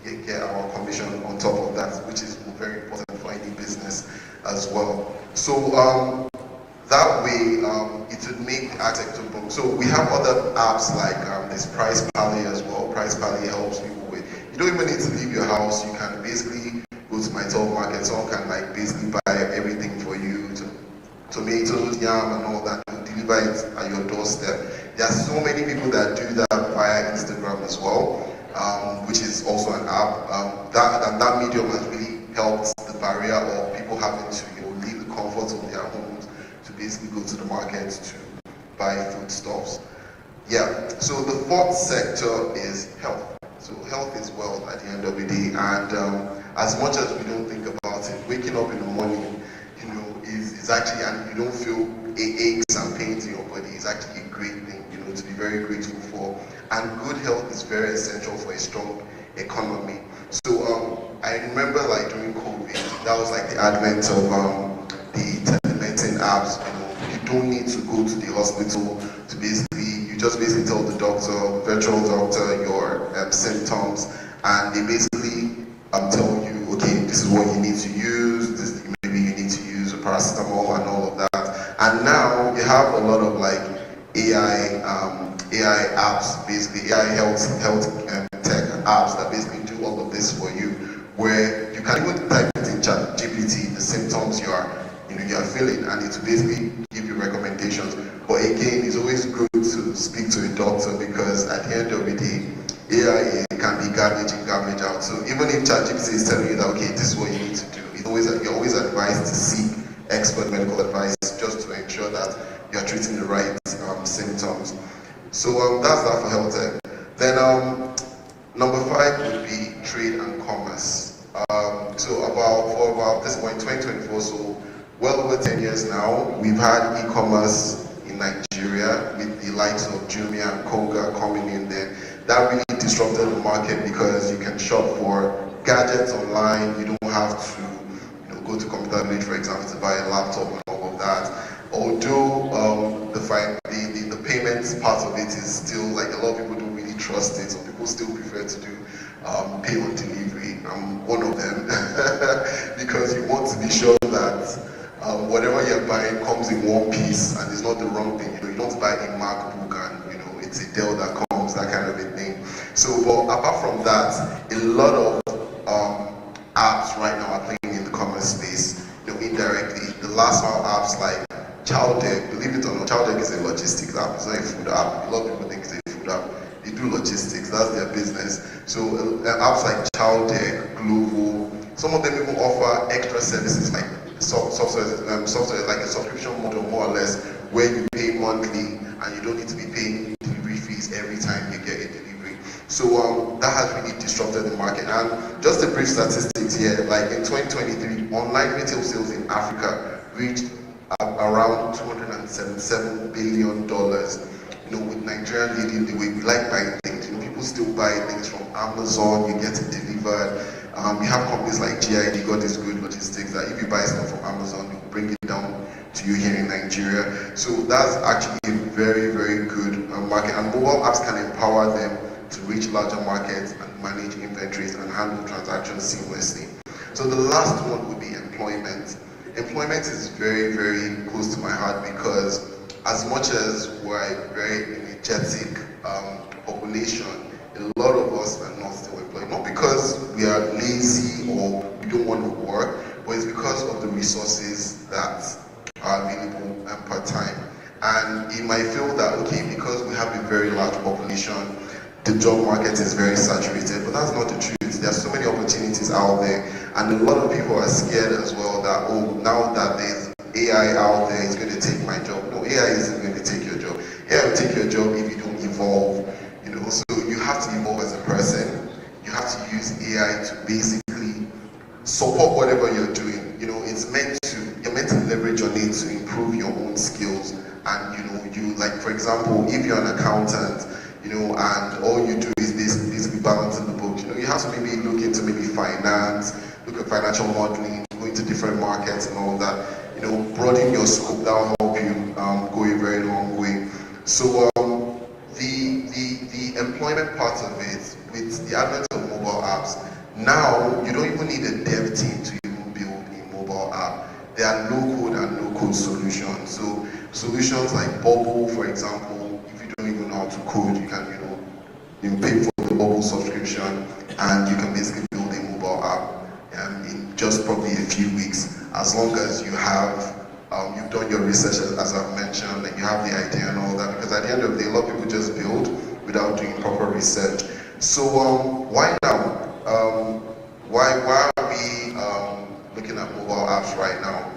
get our commission on top of that, which is very important for any business as well. So that way, it would make AgTech to boom. So we have other apps like this Price Pally as well. Price Pally helps people with, you don't even need to leave your house. You can basically go to my top market. Someone can like basically buy everything for you, tomatoes, yam, and all that, and deliver it at your doorstep. There are so many people that do that via Instagram as well, which is also an app. That medium has really helped the barrier of people having to leave the comfort of their homes to basically go to the market to buy foodstuffs. Yeah, so the fourth sector is health. So health is wealth at the end of the day, and as much as we don't think about it, waking up in the morning, is actually, and you don't feel aches and pains in your body, is actually a great thing, to be very grateful for. And good health is very essential for a strong economy. So I remember like during COVID, that was like the advent of the telemedicine apps. You don't need to go to the hospital to basically, you just basically tell the doctor, virtual doctor, your symptoms, and they basically tell you, okay, this is what you need to use, maybe you need to use a paracetamol and all of that. And now you have a lot of like AI apps, basically AI health tech apps that basically do all of this for you, where you can even type it in ChatGPT, the symptoms you are feeling, and it will basically give you recommendations. But again, it's always good to speak to a doctor, because at the end of the day, AI can be garbage in, garbage out. So even if ChatGPT is telling you that, okay, this is what you need to do, you're always advised to seek expert medical advice just to ensure that you're treating the right symptoms. So that's that for health tech. Then number 5 would be trade and commerce. So for about this point, 2024, so well over 10 years now, we've had e-commerce in Nigeria with the likes of Jumia and Konga coming in there. That really disrupted the market, because you can shop for gadgets online. You don't have to go to Computer Village, for example, to buy a laptop and all of that. Although the payments part of it is still, like, a lot of people don't really trust it. Some people still prefer to do pay on delivery. I'm one of them because you want to be sure that whatever you're buying comes in one piece and it's not the wrong thing. You don't buy a MacBook and it's a Dell that comes, that kind of a thing. So, but apart from that, a lot of apps right now are playing in the commerce space, indirectly. The last mile apps like Chowdeck, believe it or not, Chowdeck is a logistics app. It's not a food app. A lot of people think it's a food app. They do logistics, that's their business. So apps like Chowdeck, Glovo, some of them even offer extra services like software like a subscription model, more or less, where you pay monthly and you don't need to be paying delivery fees every time you get a delivery. So that has really disrupted the market. And just a brief statistics here, like in 2023, online retail sales in Africa reached around $277 billion. With Nigeria leading the way. We like buying things. People still buy things from Amazon. You get it delivered. We have companies like GID, got this good logistics, that if you buy stuff from Amazon, they will bring it down to you here in Nigeria. So that's actually a very, very good market. And mobile apps can empower them to reach larger markets and manage inventories and handle transactions seamlessly. So the last one would be employment. Employment is very, very close to my heart, because as much as we're a very energetic population, a lot of us are not still employed. Not because we are lazy or we don't want to work, but it's because of the resources that are available per time. And you might feel that, okay, because we have a very large population, the job market is very saturated, but that's not the truth. There are so many opportunities out there, and a lot of people are scared as well that, oh, now that there's AI out there, it's going to take my job. No, AI isn't going to take your job. AI will take your job if you don't evolve. So you have to evolve as a person. You have to use AI to basically support whatever you're doing. You're meant to leverage on it to improve your own skills. And you like, for example, if you're an accountant, and all you do is balancing the book. You have to maybe look into maybe finance, look at financial modeling, go into different markets and all of that. Broaden your scope, that will help you go a very long way. So the employment part of it, with the advent of mobile apps, now you don't even need a dev team to even build a mobile app. There are no-code and no-code solutions. So solutions like Bubble, for example, if you don't even know how to code, you can you pay for the Bubble subscription and you can basically build a mobile app in just probably a few weeks, as long as you have you've done your research, as I've mentioned, and you have the idea and all that. Because at the end of the day, a lot of people just build without doing proper research. So why now? Why are we looking at mobile apps right now?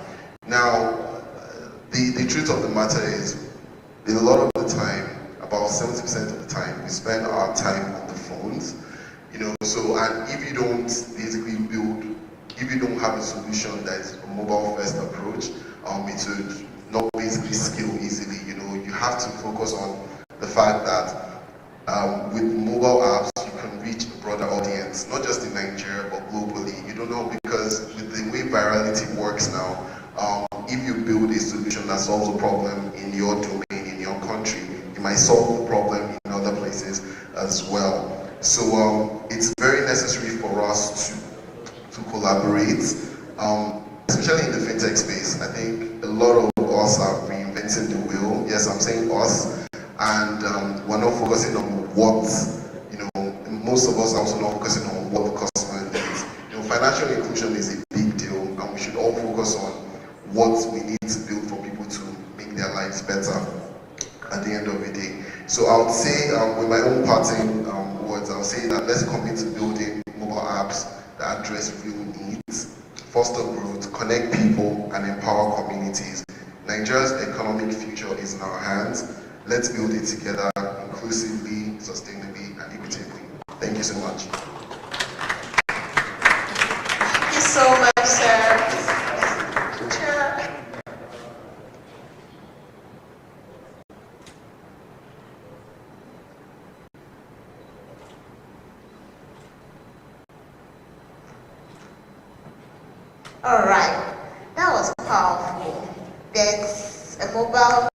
Now, the truth of the matter is, a lot of the time, about 70% of the time, we spend our time on the phones. So, and if you don't basically build, if you don't have a solution that is a mobile first approach, it would not basically scale easily. You have to focus on the fact that with mobile apps, you can reach a broader audience, not just in Nigeria, but globally. You don't know, because with the way virality works now, if you build a solution that solves a problem in your domain, in your country, it might solve the problem in other places as well. So it's very necessary for us to collaborate, especially in the fintech space. I think a lot of us are reinventing the wheel. Yes, I'm saying us, and we're not focusing on what, most of us are also not focusing on what the customer needs. Financial inclusion is a big deal, and we should all focus on what we need to build for people to make their lives better at the end of the day. So I would say, with my own parting words, I'll say that let's commit to building mobile apps that address real needs, foster growth, connect people, and empower communities. Nigeria's economic future is in our hands. Let's build it together, inclusively, sustainably, and equitably. Thank you so much. Thank you so much, sir. All right, that was powerful. There's a mobile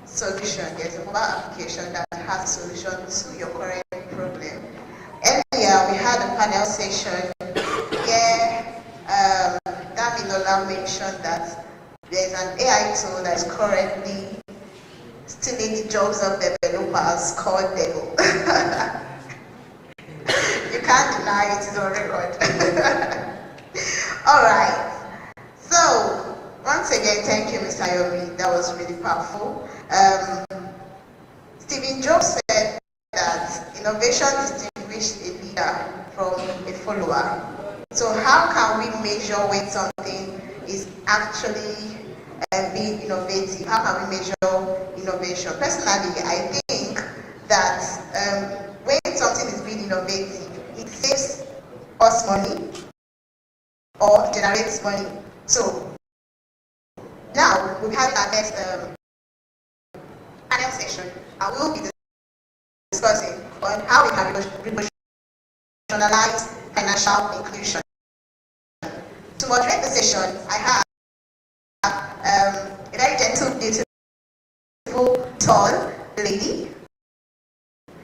solution, there's a mobile application that has a solution to your current problem. Earlier, we had a panel session where Damilola mentioned that there's an AI tool that is currently stealing the jobs of developers called Devil. You can't deny it, it's on record. Alright, so once again, thank you, Mr. Yomi. That was really powerful. Stephen Jobs said that innovation distinguishes a leader from a follower. So how can we measure when something is actually being innovative? How can we measure innovation? Personally, I think that when something is being innovative, it saves us money or generates money. So now we've had our next panel session, and we'll be discussing on how we can revolutionalize financial inclusion. To moderate the session, I have a very gentle, beautiful, tall lady.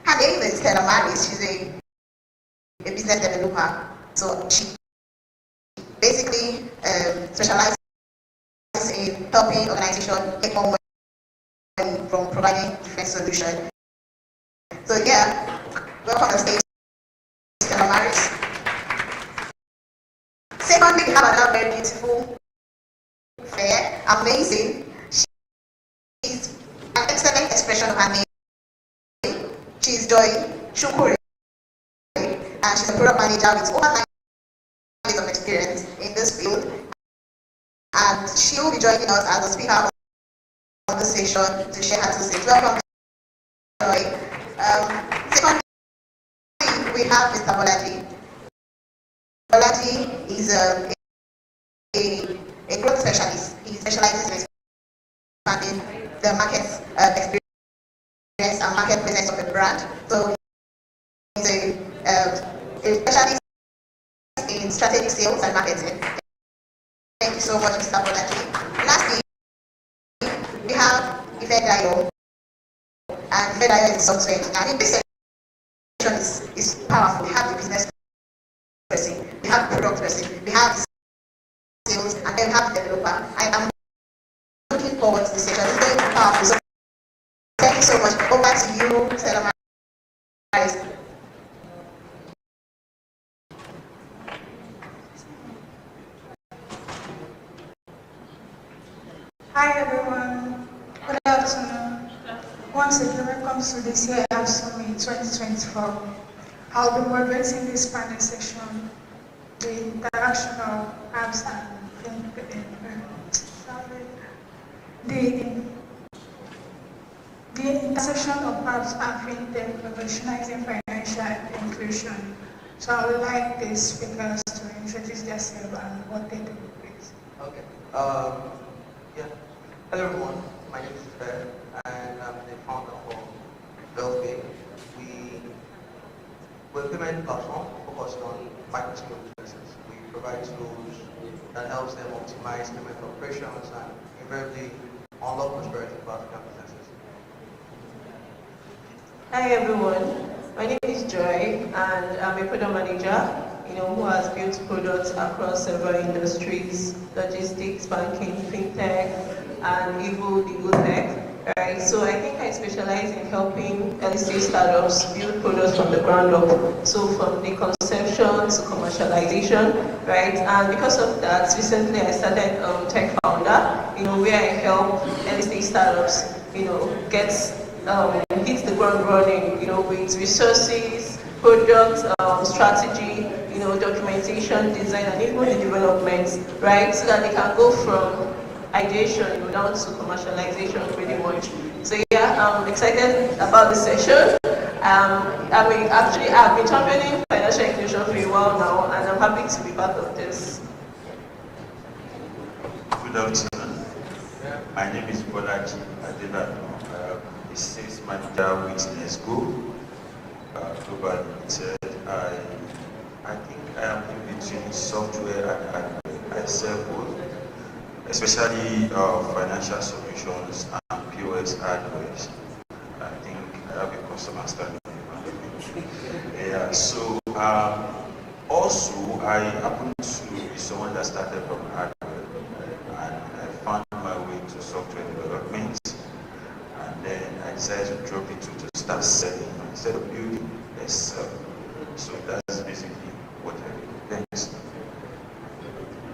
Her name is Stella Maris. She's a business developer. So she basically specializes in helping organizations make more money from providing different solutions. So yeah, welcome to the stage, Stella Maris. Secondly, we have another very beautiful, fair, amazing. She's an excellent expression of her name. She's Joy Shukuri, and she's a product manager with over 9 years of experience in this field. And she will be joining us as a speaker on the session to share her 2 cents. Welcome, Joy. Secondly, we have Mr. Bolaji. Bolaji is a growth specialist. He specializes in expanding the market experience and market presence of a brand. So he's a in strategic sales and marketing. Thank you so much, Mr. Bolaki. Lastly, we have Ifedayo, and Ifedayo is software. And in this section is powerful. We have the business person, we have the product person, we have the sales, and then we have the developer. I am looking forward to this session. It's very powerful. So thank you so much. Over to you, Stella. Hi everyone, good afternoon. Once again, welcome to this year App Summit 2024. I'll be moderating this panel session, the interaction of apps and the intersection of apps and fintech revolutionizing financial inclusion. So I would like the speakers to introduce themselves and what they do, please. Okay. Yeah. Hello everyone. My name is Fer, and I'm the founder of WealthPay. We're a payment platform focused on micro-scale businesses. We provide tools that helps them optimize payment operations and invariably unlock prosperity for African businesses. Hi everyone, my name is Joy and I'm a product manager, who has built products across several industries, logistics, banking, fintech, and even legal tech. Right, so I think I specialize in helping early stage startups build products from the ground up. So from the conception to commercialization, right? And because of that, recently I started Tech Founder, where I help early stage startups, get hit the ground running, with resources, product strategy, documentation, design, and even the development, right? So that they can go from ideation down to commercialization pretty much. So yeah, I'm excited about this session. I've been championing financial inclusion for a while now, and I'm happy to be part of this. Good afternoon. My name is Bolaji Adelano. I'm a sales manager with Nesco Global Limited. I think I am in between software and hardware. I sell both, especially financial solutions and POS hardware. I think I have a customer standing. Yeah, so also I happen to be someone that started from hardware and I found my way to software development, and then I decided to drop it to start selling. Instead of building, let's sell. So that's basically what I do. Thanks.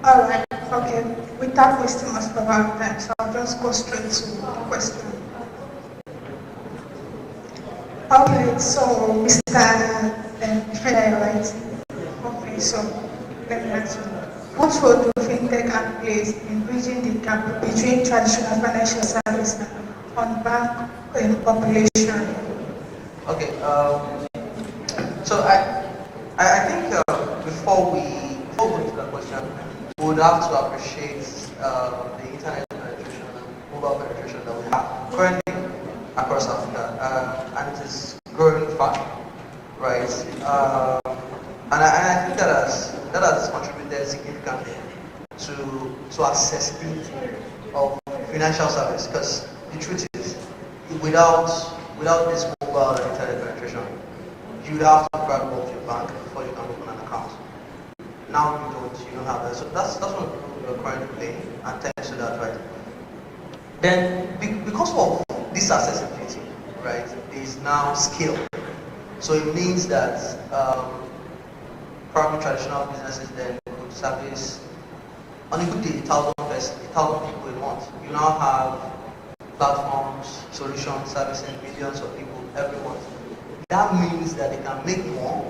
Alright, okay. Without wasting much of our time, so I'll just go straight to the question. Okay, so Mr. Federer, right? Okay, so let me ask you. What role do fintech and plays in bridging the gap between traditional financial services and unbanked population? Okay. So I think before we go to that question, we would have to appreciate the internet penetration and mobile penetration that we have currently across Africa, and it is growing fast, right? And I think that has contributed significantly to accessibility of financial service, because the truth is, without this mobile and internet penetration, you'd have to grab off your bank before you can open an account. Now you don't have that. So that's one of the roles we're currently playing, and thanks to that, right? Then because of this accessibility, right, is now scale. So it means that probably traditional businesses then would service on a good day 1,000 people a month. You now have platforms, solutions servicing millions of people every month. That means that they can make more,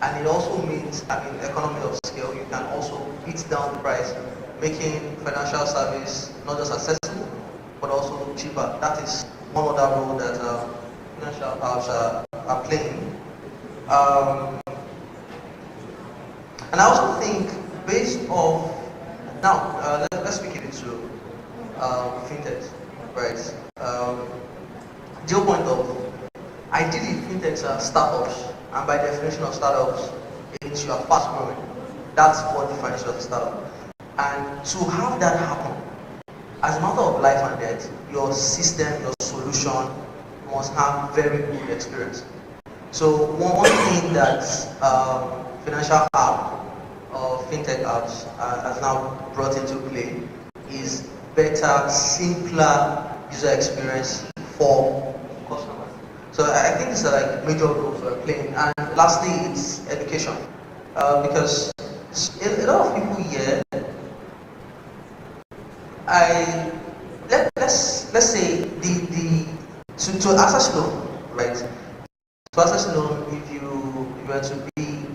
and it also means, economy of scale, you can also beat down the price, making financial service not just accessible, but also cheaper. That is one other role that financial hubs are playing. And I also think, based off, now let's speak it into fintech, right? The whole point of, ideally, fintechs are startups, and by definition of startups, it's you are fast growing. That's what defines you as a startup. And to have that happen, as a matter of life and death, your system, your solution must have very good experience. So one thing that financial app or fintech apps has now brought into play is better, simpler user experience for customers. So I think these are like major roles we're playing. And lastly, it's education, because a lot of people here, let's say to access loan, right? To access loan, if you were to be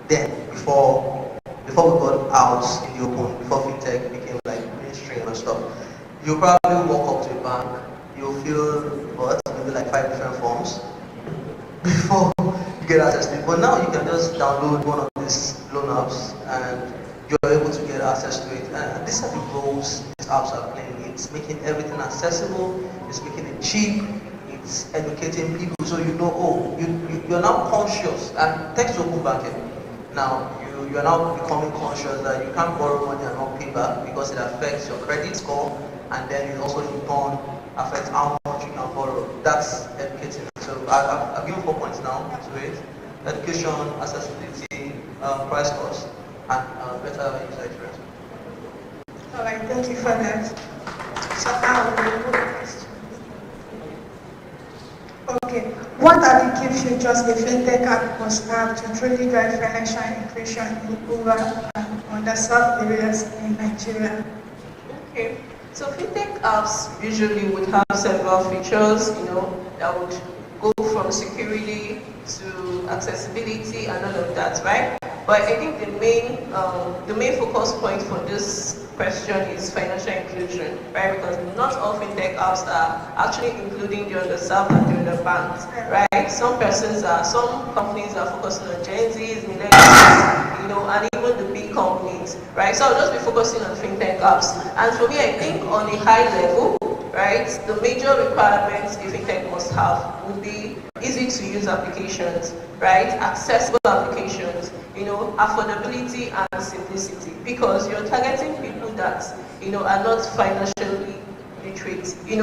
there before we got out in the open, before fintech became like mainstream and stuff, you probably walk up to a bank, you'll fill what, maybe like 5 different forms before you get access to it. But now you can just download one of these loan apps and you're able to get access to it. And these are the roles these apps are playing. It's making everything accessible, it's making it cheap, it's educating people so you know, oh, you're now conscious. And thanks to open banking, now you are now becoming conscious that you can't borrow money and not pay back because it affects your credit score, and then it also in turn affects how much you can borrow. That's educating. So I've given 4 points now to it: education, accessibility, price cost, and better user experience. All right, thank you for that. So now we will go next. Okay, what are the key features a fintech app must have to truly drive financial inclusion in rural and underserved areas in Nigeria? Okay, so fintech apps usually would have several features, that would go from security to accessibility and all of that, right? But I think the main focus point for this question is financial inclusion, right? Because not all fintech apps are actually including the underserved and the underbanked, right? Some companies are focusing on Gen Zs, millennials, and even the big companies, right? So I'll just be focusing on fintech apps. And for me, I think on a high level, right, the major requirements a fintech must have would be easy to use applications, right? Accessible applications, affordability and simplicity, because you're targeting people that, are not financially literate. They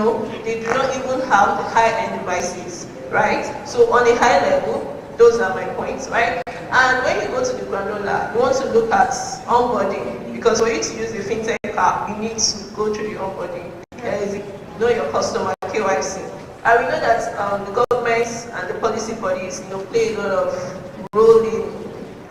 do not even have the high-end devices, right? So on a high level, those are my points, right? And when you go to the granular, you want to look at onboarding, because for you to use the fintech app, you need to go through the onboarding. There is know your customer, KYC. And we know that the governments and the policy bodies, play a lot of role in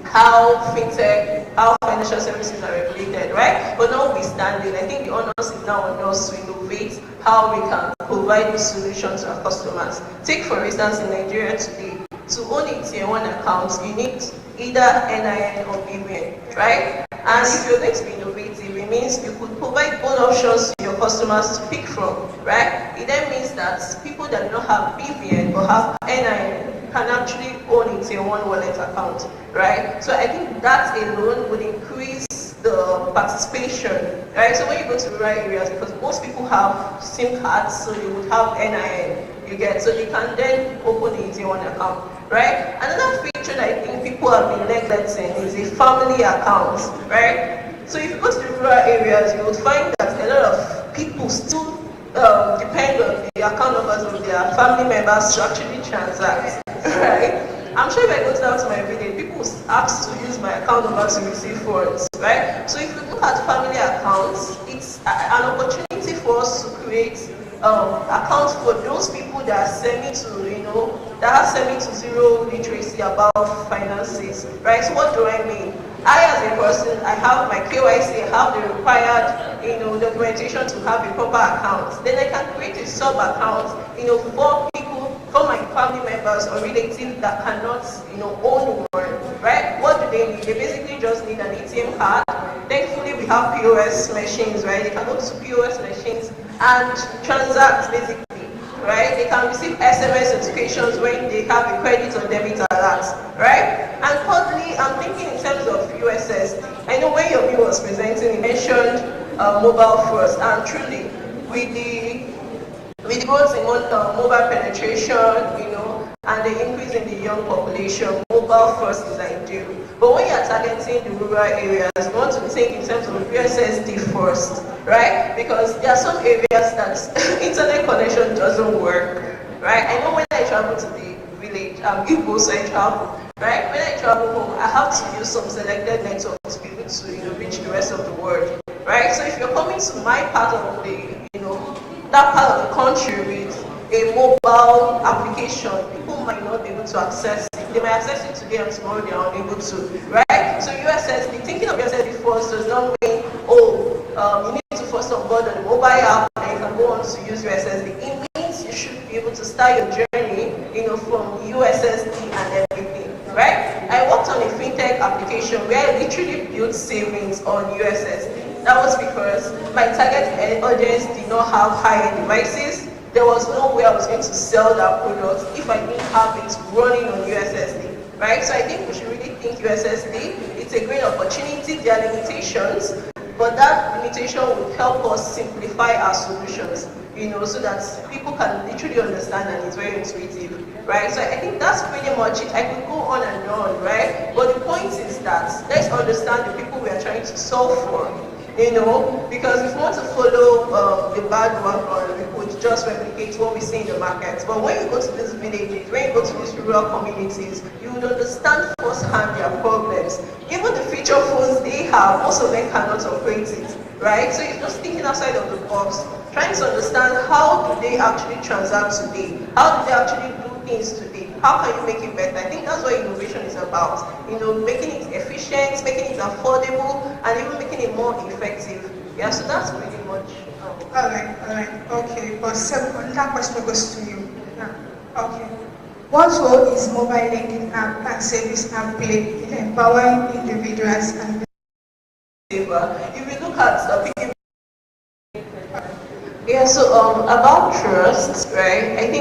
how financial services are regulated, right? But notwithstanding, I think the onus is now on us to innovate how we can provide these solutions to our customers. Take for instance in Nigeria today, to own a tier 1 account, you need either NIN or BVN, right? And if you're going to be innovative, it means you could provide both options to your customers to pick from, right? It then means that people that do not have BVN but have NIN can actually own a tier 1 wallet account, right? So I think that alone would increase the participation, right? So when you go to rural areas, because most people have SIM cards, so they would have NIN, so they can then open a tier 1 account, right? Another feature that I think people have been neglecting is a family account, right? So if you go to the rural areas, you would find that a lot of people still depend on the account numbers of their family members to actually transact, right? I'm sure if I go down to my village, people ask to use my account number to receive funds, right? So if you look at family accounts, it's an opportunity for us to create accounts for those people that are that have semi to zero literacy about finances, right? So what do I mean? I as a person, I have my KYC, I have the required, documentation to have a proper account. Then I can create a sub-account, for people, for my family members or relatives that cannot, own one, right? What do they need? They basically just need an ATM card. Thankfully, we have POS machines, right? They can go to POS machines and transact, basically. Right? They can receive SMS notifications when they have a credit or debit alert, right? And thirdly, I'm thinking in terms of USS. I know when your bill was presenting, you mentioned mobile first, and truly, with the growth in mobile penetration, and the increase in the young population, mobile first is ideal. But when you're targeting the rural areas, you want to think in terms of USSD first, right? Because there are some areas that internet connection doesn't work, right? I know when I travel to the village, Igbo, so I travel, right? When I travel home, I have to use some selected networks to be able to, reach the rest of the world, right? So if you're coming to my part of the, that part of the country with a mobile application, people might not be able to access it. They might access it today and tomorrow they are unable to, right? So USSD, thinking of USSD first does not mean, you need to first onboard on the mobile app and you can go on to use USSD. It means you should be able to start your journey, from USSD and everything, right? I worked on a fintech application where I literally built savings on USSD. That was because my target audience did not have high-end devices. There was no way I was going to sell that product if I didn't have it running on USSD, right? So I think we should really think USSD. It's a great opportunity. There are limitations, but that limitation would help us simplify our solutions, so that people can literally understand and it's very intuitive, right? So I think that's pretty much it. I could go on and on, right? But the point is that let's understand the people we are trying to solve for. Because if we want to follow the bad one, we could just replicate what we see in the market. But when you go to these villages, when you go to these rural communities, you would understand firsthand their problems. Even the feature phones they have, most of them cannot operate it, right? So you're just thinking outside of the box, trying to understand how do they actually transact today? How do they actually do things today? How can you make it better? I think that's what innovation is about. Making it efficient, making it affordable, and even making it more effective. Yeah, so that's pretty much. All right, okay. But that question goes to you. Yeah. Okay. What role is mobile lending app and service app play in empowering individuals and If you look at yeah, so about trust, right? I think